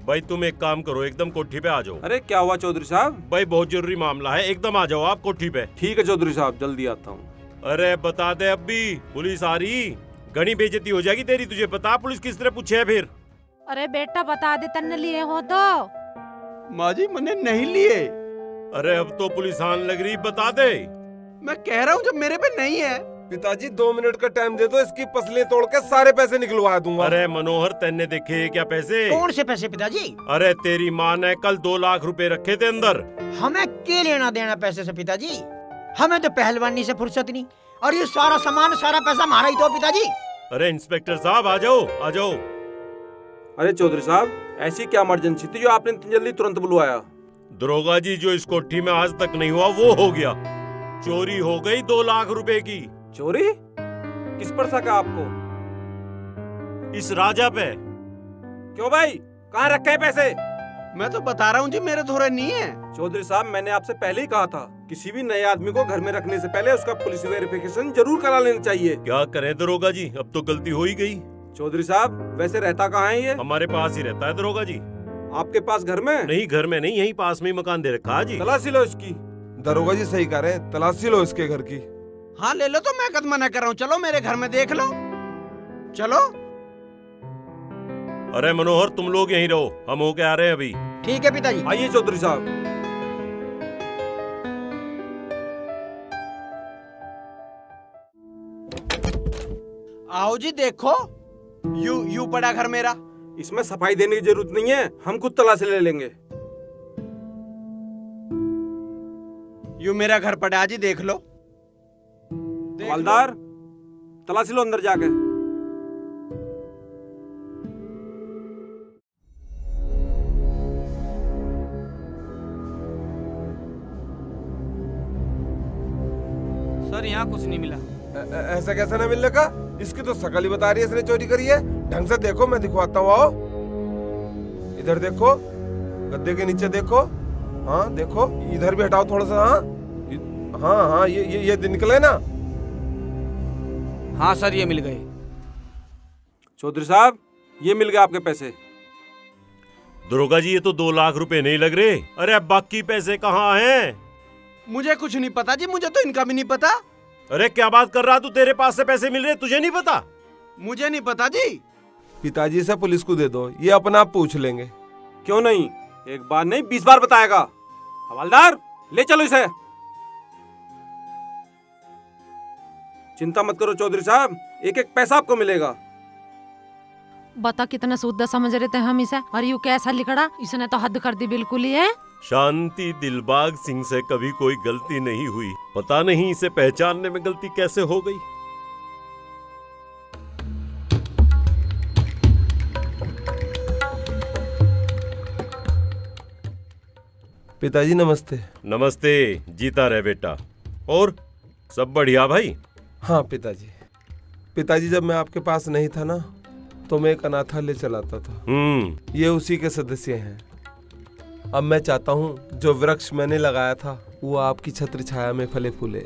भाई तुम एक काम करो, एकदम कोठी पे आ जाओ। अरे क्या हुआ चौधरी साहब? भाई बहुत जरूरी मामला है, एकदम आ जाओ आप कोठी पे। ठीक है चौधरी साहब, जल्दी आता हूँ। अरे बता दे, अब भी पुलिस आ रही, घनी बेइज्जती हो जाएगी तेरी, तुझे पता पुलिस किस तरह पूछे है फिर। अरे बेटा बता दे, तन्ने लिए हो तो। माँ जी मैंने नहीं लिए। अरे अब तो पुलिस आने लग रही, बता दे। मैं कह रहा हूँ जब मेरे पे नहीं है। पिताजी 2 मिनट का टाइम दे दो, इसकी पसलियां तोड़ के सारे पैसे निकलवा दूंगा। अरे मनोहर, तेने देखे क्या पैसे? कौन से पैसे पिताजी? अरे तेरी माँ ने कल 2 लाख रुपए रखे थे अंदर। हमें क्या लेना देना पैसे से पिताजी? हमें तो पहलवानी से फुर्सत नहीं, और ये सारा सामान सारा पैसा हमारा ही तो पिताजी। अरे इंस्पेक्टर साहब आ जाओ, आ जाओ। अरे चौधरी साहब, ऐसी क्या इमरजेंसी थी जो आपने इतनी जल्दी तुरंत बुलवाया? दरोगा जी, जो इस कोठी में आज तक नहीं हुआ वो हो गया, चोरी हो गई 2 लाख रुपए की। चोरी? किस पर शक है आपको? इस राजा पे। क्यों भाई, कहाँ रखे हैं पैसे? मैं तो बता रहा हूँ जी, मेरे थोड़े नहीं है। चौधरी साहब, मैंने आपसे पहले ही कहा था, किसी भी नए आदमी को घर में रखने से पहले उसका पुलिस वेरिफिकेशन जरूर करा लेना चाहिए। क्या करें दरोगा जी, अब तो गलती हो ही गई। चौधरी साहब, वैसे रहता कहाँ है ये? हमारे पास ही रहता है दरोगा जी। आपके पास घर में? नहीं घर में नहीं, यहीं पास में ही मकान दे रखा है जी। तलाशी लो इसकी। दरोगा जी सही कह रहे हैं, तलाशी लो इसके घर की। हाँ ले लो, तो मैं कद मना कर रहा हूँ, चलो मेरे घर में देख लो, चलो। अरे मनोहर, तुम लोग यहीं रहो, हम होके आ रहे हैं अभी। ठीक है पिताजी। आइए चौधरी साहब। आओ जी देखो, यू पड़ा घर मेरा। इसमें सफाई देने की जरूरत नहीं है, हम खुद तलाशी ले लेंगे। यू मेरा घर पड़ा जी, देख लो। हवलदार, तलाशी लो अंदर जाके। सर यहाँ कुछ नहीं मिला। ऐसा कैसा ना मिलने का? इसकी तो शकल ही बता रही है इसने चोरी करी है। ढंग से देखो, मैं दिखवाता हूँ, आओ इधर देखो, गद्दे के नीचे देखो, हाँ देखो, इधर भी हटाओ थोड़ा सा। हाँ हाँ हाँ, ये निकले ना? हाँ सर, ये मिल गए। चौधरी साहब, ये मिल गए आपके पैसे। दरोगा जी, ये तो 2 लाख रुपए नहीं लग रहे। अरे अब बाकी पैसे कहाँ हैं? मुझे कुछ नहीं पता जी, मुझे तो इनका भी नहीं पता। अरे क्या बात कर रहा तू? तेरे पास से पैसे मिल रहे, तुझे नहीं पता? मुझे नहीं पता जी। पिताजी से पुलिस को दे दो, ये अपना आप पूछ लेंगे। क्यों नहीं, एक बार नहीं 20 बार बताएगा। हवलदार ले चलो इसे। चिंता मत करो चौधरी साहब, एक एक पैसा आपको मिलेगा। बता कितना सूदा समझ रहे थे हम इसे, और यू कैसा लिखड़ा, इसने तो हद कर दी बिल्कुल ही है। शांति दिलबाग सिंह से कभी कोई गलती नहीं हुई, पता नहीं इसे पहचानने में गलती कैसे हो गई। पिताजी नमस्ते। नमस्ते, जीता रहे बेटा। और सब बढ़िया भाई? हाँ पिताजी। पिताजी जब मैं आपके पास नहीं था ना, तो मैं एक अनाथालय चलाता था। ये उसी के सदस्य हैं। अब मैं चाहता हूँ जो वृक्ष मैंने लगाया था वो आपकी छत्र छाया में फले फूले।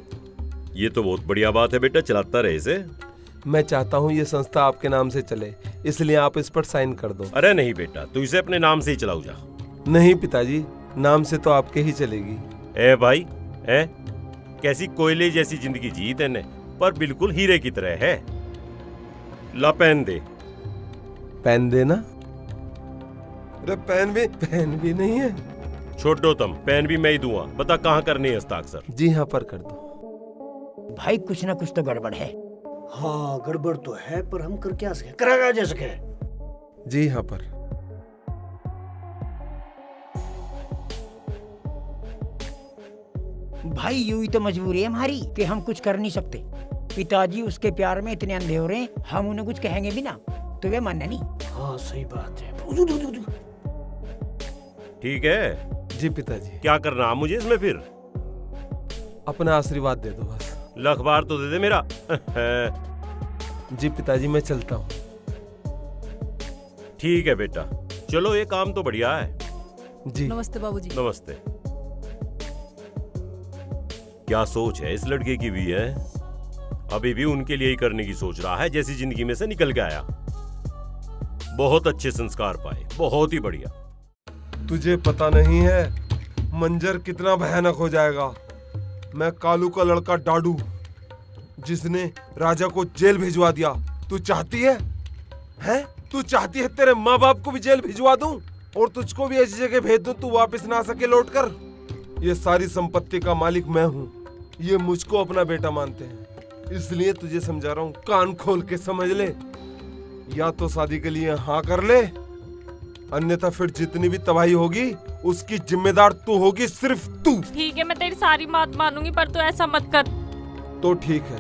ये तो बहुत बढ़िया बात है बेटा, चलाता रहे इसे। मैं चाहता हूँ ये संस्था आपके नाम से चले, इसलिए आप इस पर साइन कर दो। अरे नहीं बेटा, तू इसे अपने नाम से ही चलाऊ जा। नहीं पिताजी, नाम से तो आपके ही चलेगी। ए भाई, कैसी कोयले जैसी जिंदगी जी तेने, पर बिल्कुल हीरे की तरह है। ला पेन दे। पेन देना? अरे पेन भी नहीं है। छोड़ो तुम, पेन भी मैं ही दूंगा। बता कहाँ करनी है हस्ताक्षर? जी हाँ, पर कर दो। भाई कुछ ना कुछ तो गड़बड़ है। हाँ गड़बड़ तो है, पर हम कर क्या सके, करा जा सके। जी हाँ पर। भाई यूं ही तो मजबूरी है हमारी कि हम कुछ कर नहीं सकते। पिताजी उसके प्यार में इतने अंधे हो रहे हैं, हम उन्हें कुछ कहेंगे भी ना तो वे मानना नहीं। हाँ सही बात है। ठीक है। जी पिताजी। क्या करना मुझे इसमें फिर? अपना आशीर्वाद दे दो बस। लखबार तो दे दे मेरा। जी पिताजी, मैं चलता हूँ। ठीक है बेटा, चलो ये काम तो बढ़िया है। जी नमस्ते बाबूजी। नमस्ते। क्या सोच है इस लड़के की भी है, अभी भी उनके लिए ही करने की सोच रहा है, जैसी जिंदगी में से निकल के आया। बहुत अच्छे संस्कार पाए, बहुत ही बढ़िया। तुझे पता नहीं है मंजर कितना भयानक हो जाएगा। मैं कालू का लड़का डाडू, जिसने राजा को जेल भिजवा दिया। तू चाहती है? हैं? तू चाहती है तेरे माँ बाप को भी जेल भिजवा दूं और तुझको भी ऐसी जगह भेज दूं तू वापस ना आ सके लौट कर? ये सारी संपत्ति का मालिक मैं हूँ। ये मुझको अपना बेटा मानते हैं, इसलिए तुझे समझा रहा हूँ, कान खोल के समझ ले। या तो शादी के लिए हाँ कर ले, अन्यथा फिर जितनी भी तबाही होगी उसकी जिम्मेदार तू होगी, सिर्फ तू। ठीक है, मैं तेरी सारी बात मानूंगी, पर तू ऐसा मत कर। तो ठीक है,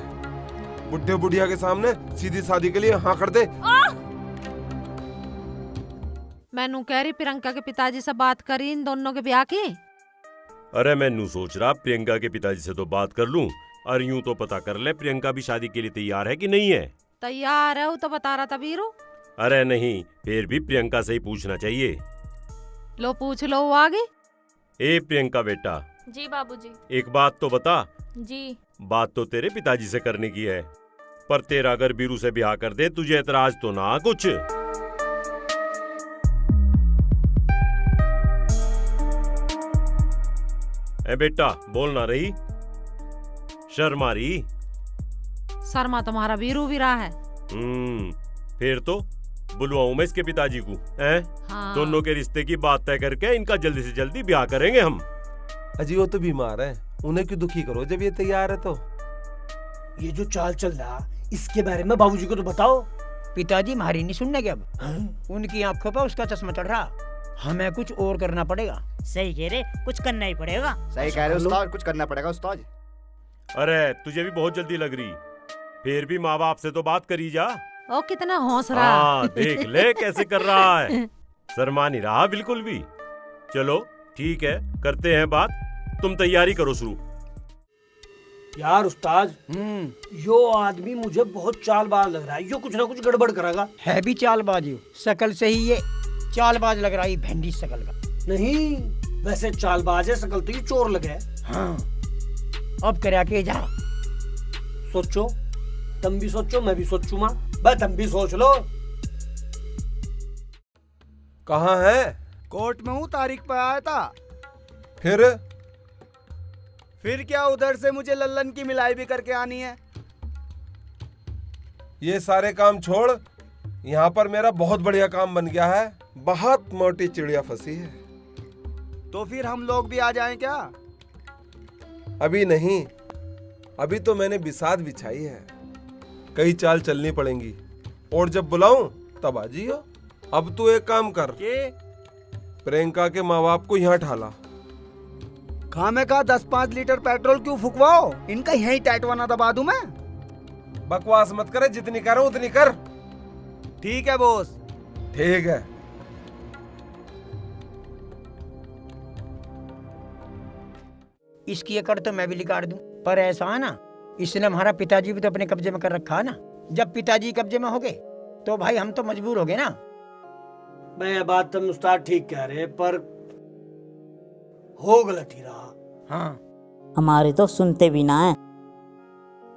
बुढ़े बुढ़िया के सामने सीधी शादी के लिए हाँ कर दे। मैनू कह रही प्रियंका के पिताजी से बात करी इन दोनों के ब्याह की। अरे मैं सोच रहा प्रियंका के पिताजी से तो बात कर लूं, और यूं तो पता कर ले प्रियंका भी शादी के लिए तैयार है कि नहीं है। तैयार है, वो तो बता रहा था बीरू। अरे नहीं, फिर भी प्रियंका से ही पूछना चाहिए। लो पूछ लो, वो आगे। ए प्रियंका बेटा। जी बाबूजी। एक बात तो बता। जी। बात तो तेरे पिताजी से करने की है, पर तेरा अगर बीरू से ब्याह कर दे तुझे एतराज तो ना कुछ? ए बेटा बोल ना रही, शर्मा रही? शर्मा तुम्हारा बीरू भी रहा है। फिर तो बुलवाऊं मैं इसके पिताजी को। हाँ। दोनों के रिश्ते की बात तय करके इनका जल्दी से जल्दी ब्याह करेंगे हम। अजी वो तो बीमार है, उन्हें क्यों दुखी करो जब ये तैयार है तो। ये जो चाल चल रहा इसके बारे में बाबूजी को तो बताओ। पिताजी हमारी नहीं सुनने के अब। उनकी आंखों पर उसका चश्मा चढ़ रहा, हमें कुछ और करना पड़ेगा। सही कह रहे, कुछ करना ही पड़ेगा। सही कह रहे उस्ताद, कुछ करना पड़ेगा उस्ताद। अरे तुझे भी बहुत जल्दी लग रही, फिर भी माँ बाप से तो बात करी जा। ओ कितना हौस रहा। हाँ देख ले कैसे कर रहा है, शर्मा नहीं रहा बिल्कुल भी। चलो ठीक है, करते हैं बात, तुम तैयारी करो शुरू। यार उस्ताद, यो आदमी मुझे बहुत चालबाज लग रहा है, यो कुछ ना कुछ गड़बड़ करेगा। है भी चालबाज, शकल से ही ये चालबाज लग रहा है, भेंडी शकल का। नहीं, वैसे चालबाज है, शकल तो ये चोर लगे। हाँ, अब करा के जा। सोचो, तुम भी सोचो, मैं भी सोचूंगा, बस तुम भी सोच लो। कहाँ है? कोर्ट में हूँ, तारीख पर आया था। फिर फिर क्या उधर से मुझे लल्लन की मिलाई भी करके आनी है? ये सारे काम छोड़, यहाँ पर मेरा बहुत बढ़िया काम बन गया है। बहुत मोटी चिड़िया फंसी है। तो फिर हम लोग भी आ जाएं क्या? अभी नहीं, अभी तो मैंने बिसात बिछाई है। कई चाल चलनी पड़ेंगी और जब बुलाऊं तब आ जियो। अब तू एक काम कर, प्रियंका के माँ बाप को यहाँ ठाला। खामे का 10-5 लीटर पेट्रोल क्यों फुकवाओ? इनका यहीं टैटवाना दबा दूं मैं। बकवास मत करे, जितनी करो उतनी कर। ठीक है बॉस। ठीक है। इसकी एकड़ तो मैं भी निकाल दूं, पर ऐसा है ना, इसने हमारा पिताजी भी तो अपने कब्जे में कर रखा है ना। जब पिताजी कब्जे में हो गए तो भाई हम तो मजबूर हो गए ना। मैं ये बात तुम उस्ताद ठीक कह रहे, पर हो गलत ही रहा। हाँ, हमारे तो सुनते भी ना है।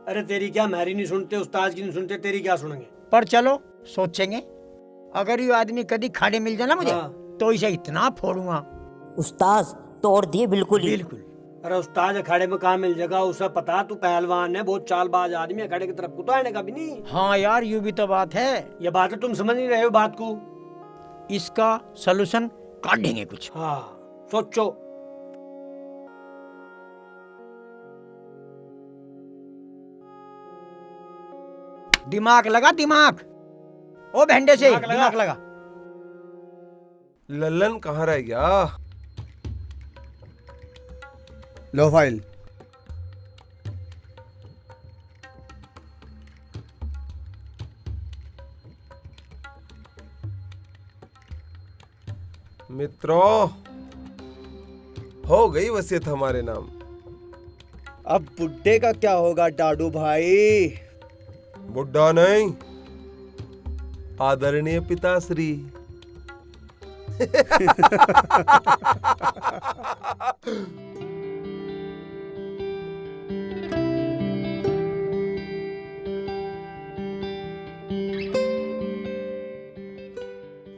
अरे तेरी क्या मेरी नहीं सुनते, उस्ताद की नहीं सुनते, तेरी क्या सुनेंगे? पर चलो सोचेंगे, अगर ये आदमी कभी खाड़े मिल जाए ना मुझे, तो इसे इतना फोड़ूंगा। उस्ताद तोड़ दिए बिल्कुल ही। बिल्कुल। अरे उस्ताद अखाड़े में कहाँ मिल जाएगा? उसे पता तू पहलवान है, बहुत चालबाज आदमी, अखाड़े की तरफ कुदा आने का भी नहीं। हाँ यार, यूं भी तो बात है। ये बात है, तुम समझ नहीं रहे हो बात को। इसका सलूशन काटेंगे कुछ। हाँ सोचो। दिमाग लगा, दिमाग। ओ भेंडे से दिमाग लगा। लल्लन कहाँ रह गया? लो फाइल। मित्रों, हो गई वसीयत हमारे नाम। अब बुड्ढे का क्या होगा डाडू भाई? बुड्ढा नहीं, आदरणीय पिताश्री।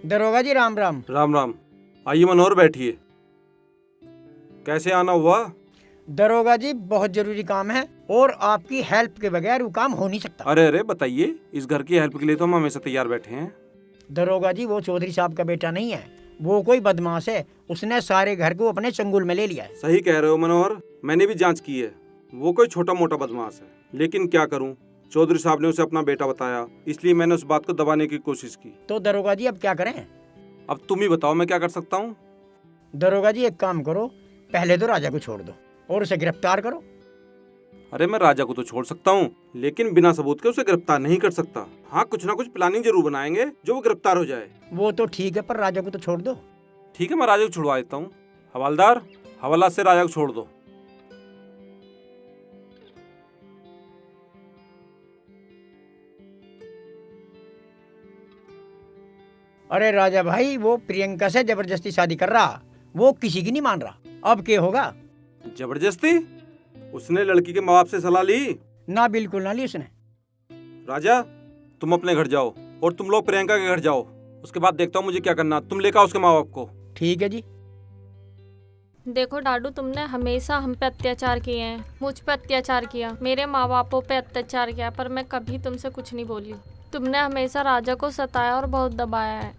दरोगा जी राम राम। राम राम। आइए मनोहर, बैठिए। कैसे आना हुआ? दरोगा जी बहुत जरूरी काम है और आपकी हेल्प के बगैर वो काम हो नहीं सकता। अरे अरे बताइए, इस घर की हेल्प के लिए तो हम हमेशा तैयार बैठे हैं। दरोगा जी वो चौधरी साहब का बेटा नहीं है, वो कोई बदमाश है। उसने सारे घर को अपने चंगुल में ले लिया है। सही कह रहे हो मनोहर, मैंने भी जांच की है। वो कोई छोटा मोटा बदमाश है, लेकिन क्या करूं, चौधरी साहब ने उसे अपना बेटा बताया, इसलिए मैंने उस बात को दबाने की कोशिश की। तो दरोगा जी अब क्या करें? अब तुम ही बताओ, मैं क्या कर सकता हूँ? दरोगा जी एक काम करो, पहले तो राजा को छोड़ दो और उसे गिरफ्तार करो। अरे मैं राजा को तो छोड़ सकता हूँ, लेकिन बिना सबूत के उसे गिरफ्तार नहीं कर सकता। हाँ, कुछ ना कुछ प्लानिंग जरूर बनाएंगे जो वो गिरफ्तार हो जाए। वो तो ठीक है, पर राजा को तो छोड़ दो। ठीक है, मैं राजा को छुड़वा देता हूँ। हवलदार, हवाला से राजा को छोड़ दो। अरे राजा भाई, वो प्रियंका से जबरदस्ती शादी कर रहा, वो किसी की नहीं मान रहा। अब क्या होगा? जबरदस्ती? उसने लड़की के माँ बाप से सलाह ली? ना, बिल्कुल ना ली उसने। राजा, तुम अपने घर जाओ और तुम लोग प्रियंका के घर जाओ। उसके बाद देखता हूँ मुझे क्या करना। तुम लेकर आओ उसके माँ बाप को। ठीक है जी। देखो डाडू, तुमने हमेशा हम पे अत्याचार किए हैं, मुझ पे अत्याचार किया, मेरे माँ बापों पे अत्याचार किया, पर मैं कभी तुमसे कुछ नहीं बोली। तुमने हमेशा राजा को सताया और बहुत दबाया है।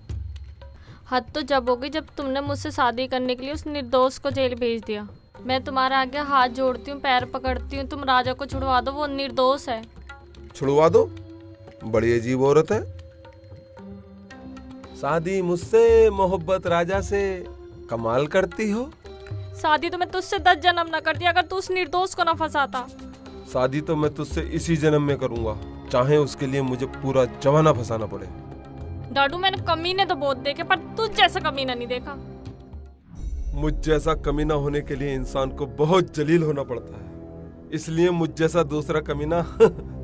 हद तो जब होगी जब तुमने मुझसे शादी करने के लिए उस निर्दोष को जेल भेज दिया। मैं तुम्हारे आगे हाथ जोड़ती हूँ, पैर पकड़ती हूँ, तुम राजा को छुड़वा दो, वो निर्दोष है। छुड़वा दो? बड़ी अजीब औरत है। शादी मुझसे, मोहब्बत राजा से, कमाल करती हो। शादी तो मैं तुझसे 10 जन्म न करती अगर तू उस निर्दोष को न फंसाता। शादी तो मैं तुझसे इसी जन्म में करूंगा, चाहे उसके लिए मुझे पूरा जमाना फंसाना पड़े। डाडू, मैंने कमीने तो बहुत देखे, पर तुझ जैसा कमीना नहीं देखा। मुझ जैसा कमीना होने के लिए इंसान को बहुत जलील होना पड़ता है, इसलिए मुझ जैसा दूसरा कमीना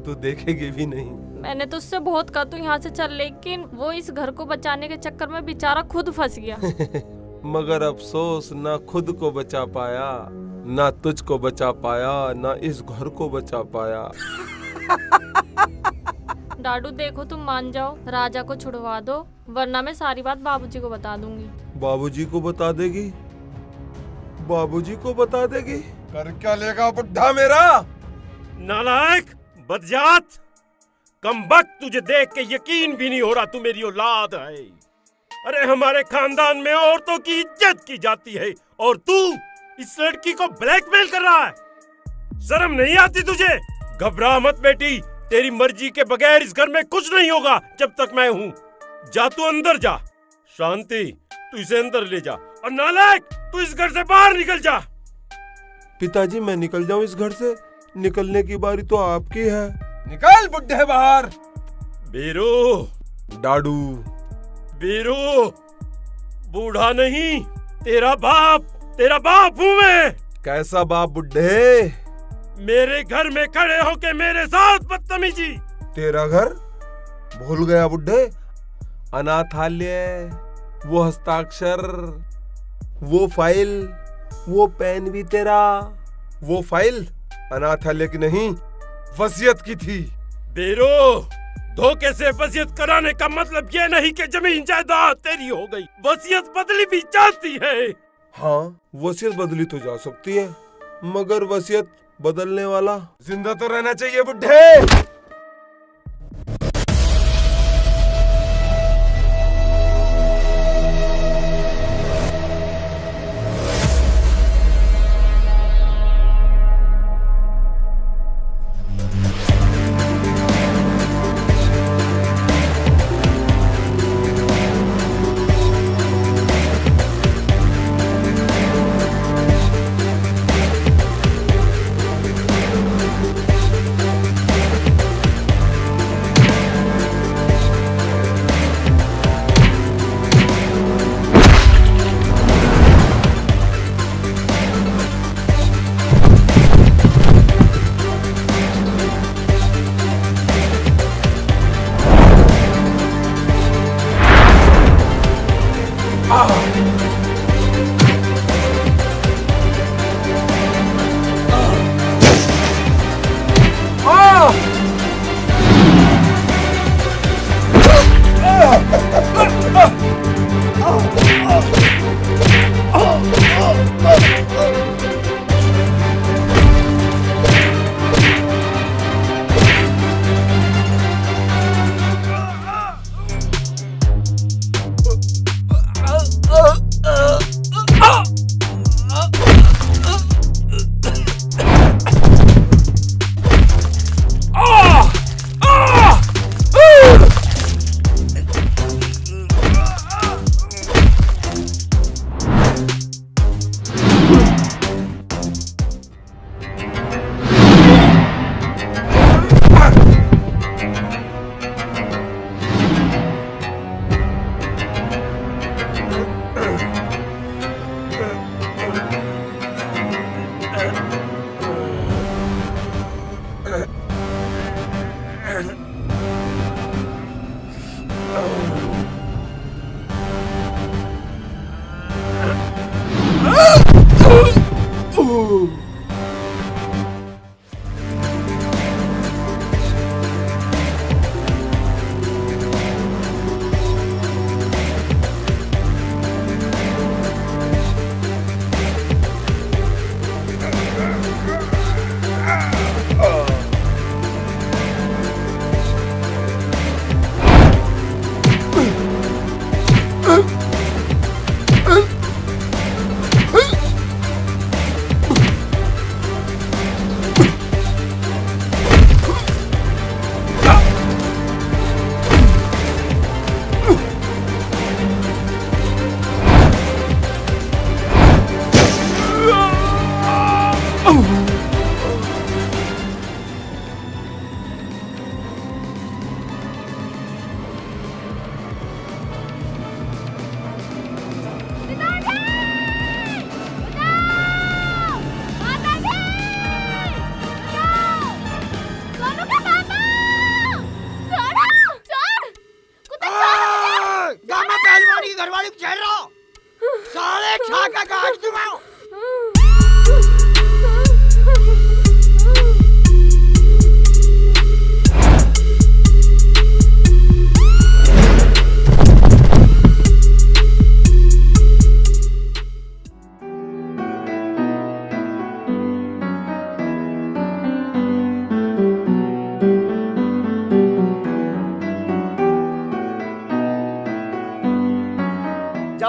तो देखेगी भी नहीं। मैंने तो उससे बहुत कहा तू यहाँ से चल, लेकिन वो इस घर को बचाने के चक्कर में बेचारा खुद फंस गया। मगर अफसोस, ना खुद को बचा पाया, ना तुझको बचा पाया, ना इस घर को बचा पाया। डाडू देखो, तुम मान जाओ, राजा को छुड़वा दो, वरना मैं सारी बात बाबूजी को बता दूंगी। बाबूजी को बता देगी? बाबूजी को बता देगी? कर क्या लेगा बुढ़ा मेरा? नालायक, बदजात, कमबख्त, तुझे देख के यकीन भी नहीं हो रहा तू मेरी औलाद है। अरे हमारे खानदान में औरतों की इज्जत की जाती है और तू इस लड़की को ब्लैकमेल कर रहा है। शर्म नहीं आती तुझे? घबरा मत बेटी, तेरी मर्जी के बगैर इस घर में कुछ नहीं होगा जब तक मैं हूँ। जा तू अंदर जा। शांति, तू इसे अंदर ले जा। और नालायक, तू इस घर से बाहर निकल जा। पिताजी मैं निकल जाऊं इस घर से? निकलने की बारी तो आपकी है। निकल बुढ़े बाहर। बीरू, डाडू। बीरू, बूढ़ा नहीं, तेरा बाप हूँ मैं। कैसा बाप बुढ़े? मेरे घर में खड़े होके मेरे साथ बदतमीजी। तेरा घर भूल गया बुढ़े? अनाथालय, वो हस्ताक्षर, वो फाइल, वो पेन भी तेरा। वो फाइल अनाथालय की नहीं, वसीयत की थी। बीरू, धोखे से वसीयत कराने का मतलब ये नहीं कि जमीन जायदाद तेरी हो गई। वसीयत बदली भी जाती है। हाँ, वसीयत बदली तो जा सकती है, मगर वसीयत बदलने वाला जिंदा तो रहना चाहिए बुढ़े।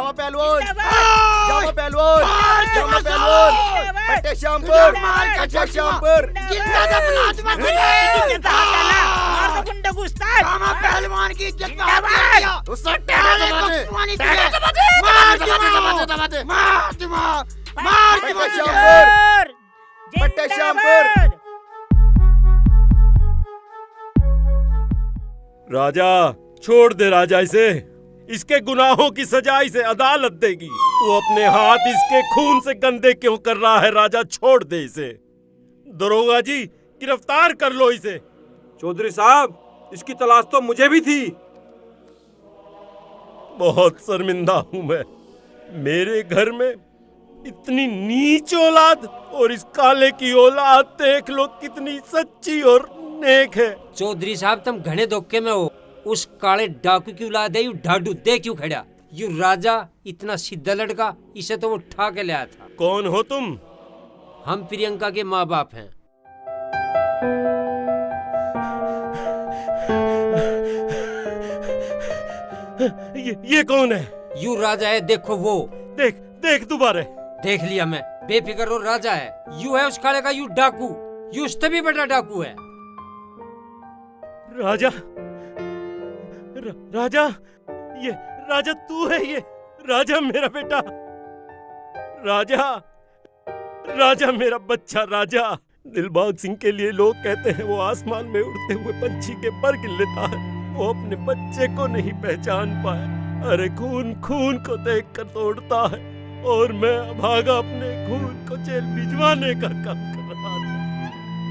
जावा पहलवान, जावा पहलवान, जावा पहलवान, कट्टे श्यामपुर, कट्टे श्यामपुर, जिंदा दफना मत मार दो गुंडा घुसता है। जावा पहलवान की इज्जत का हाथ उससे टेढ़े कुश्वानी मार श्यामपुर, कट्टे श्यामपुर। राजा छोड़ दे राजा इसे, इसके गुनाहों की सजा इसे अदालत देगी। तू अपने हाथ इसके खून से गंदे क्यों कर रहा है राजा? छोड़ दे इसे। दरोगा जी गिरफ्तार कर लो इसे। चौधरी साहब, इसकी तलाश तो मुझे भी थी। बहुत शर्मिंदा हूं मैं, मेरे घर में इतनी नीच औलाद, और इस काले की औलाद देख लो कितनी सच्ची और नेक है। चौधरी साहब तुम घने धोखे में हो। उस काले डाकू की औलाद है, यू ढाडू दे क्यों खड़ा? यू राजा इतना सीधा लड़का, इसे तो वो उठा के लाया था। कौन हो तुम? हम प्रियंका के माँ बाप हैं। ये कौन है? यू राजा है, देखो वो। देख देख दोबारा। देख लिया मैं, बेफिक्र हो, राजा है। यू है उस काले का यू डाकू, यू उससे भी बड़ा डाकू है। राजा राजा, ये राजा तू है? ये राजा मेरा बेटा, राजा राजा मेरा बच्चा राजा। दिलबाग सिंह के लिए लोग कहते हैं वो आसमान में उड़ते हुए पंछी के पर गिर लेता है। वो अपने बच्चे को नहीं पहचान पाया। अरे खून खून को देख कर तोड़ता है, और मैं अभागा अपने खून को जेल भिजवाने का काम कर रहा था।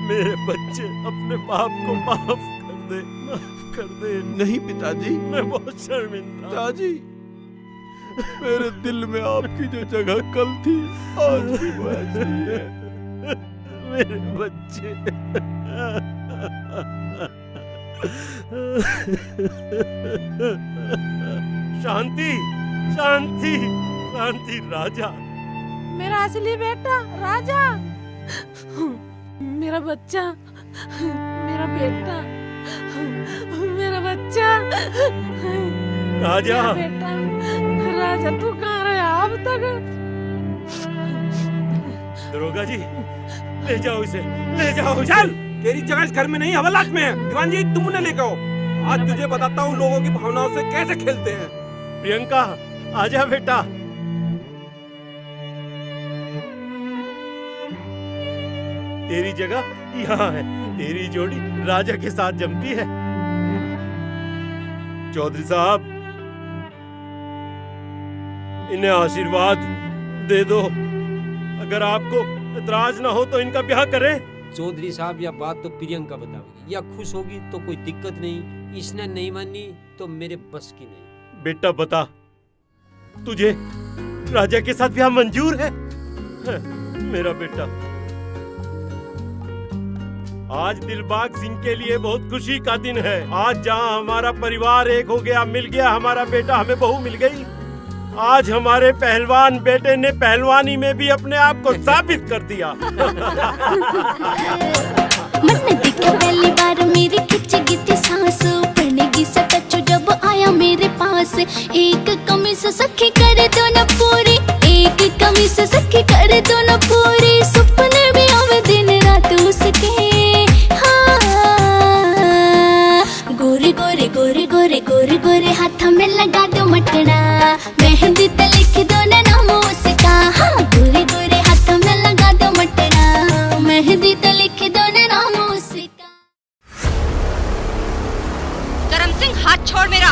मेरे बच्चे अपने बाप को माफ कर दे। नहीं पिताजी, मैं बहुत शर्मिंदा। पिताजी, मेरे दिल में आपकी जो जगह कल थी आज भी वो ऐसी है। मेरे बच्चे। शांति शांति शांति राजा, मेरा असली बेटा राजा, मेरा बच्चा, मेरा बेटा, मेरा बच्चा, राजा, मेरा बेटा, राजा तू कहाँ रहा अब तक? दरोगा जी ले जाओ इसे, ले जाओ। चल, तेरी जगह इस घर में नहीं हवालात में है। दीवान जी तुम उन्हें लेकर आओ। आज तुझे बताता हूँ लोगों की भावनाओं से कैसे खेलते हैं। प्रियंका आजा बेटा। तेरी जगह यहाँ है, तेरी जोड़ी राजा के साथ जमती है। चौधरी साहब इन्हें आशीर्वाद दे दो। अगर आपको इतराज ना हो तो इनका ब्याह करें। चौधरी साहब यह बात तो प्रियंका बताओगी, या खुश होगी तो कोई दिक्कत नहीं, इसने नहीं मानी तो मेरे बस की नहीं। बेटा बता, तुझे राजा के साथ ब्याह मंजूर है? मेरा बेटा, आज दिलबाग सिंह के लिए बहुत खुशी का दिन है। आज जहां हमारा परिवार एक हो गया, मिल गया हमारा बेटा, हमें बहू मिल गई। आज हमारे पहलवान बेटे ने पहलवानी में भी अपने आप को साबित कर दिया। मन्नत क्या पहली बार मेरी खिंचेगी थी सांस, पड़नेगी सटचो जब आया मेरे पास। एक कमीज सखी कर दो न पूरी, एक कमीज सखी कर दो न पूरी। सपने भी आवे दिन रात उसके। हाँ, गोरे गोरे गोरे गोरे गोरे गोरे हाथ में लगा दो मटना, मेहंदी पे लिख दो न नाम उसका। हाँ, गोरे गोरे हाथ में लगा दो मटना, मेहंदी पे लिख दो न नाम उसका। करम सिंह हाथ छोड़ मेरा।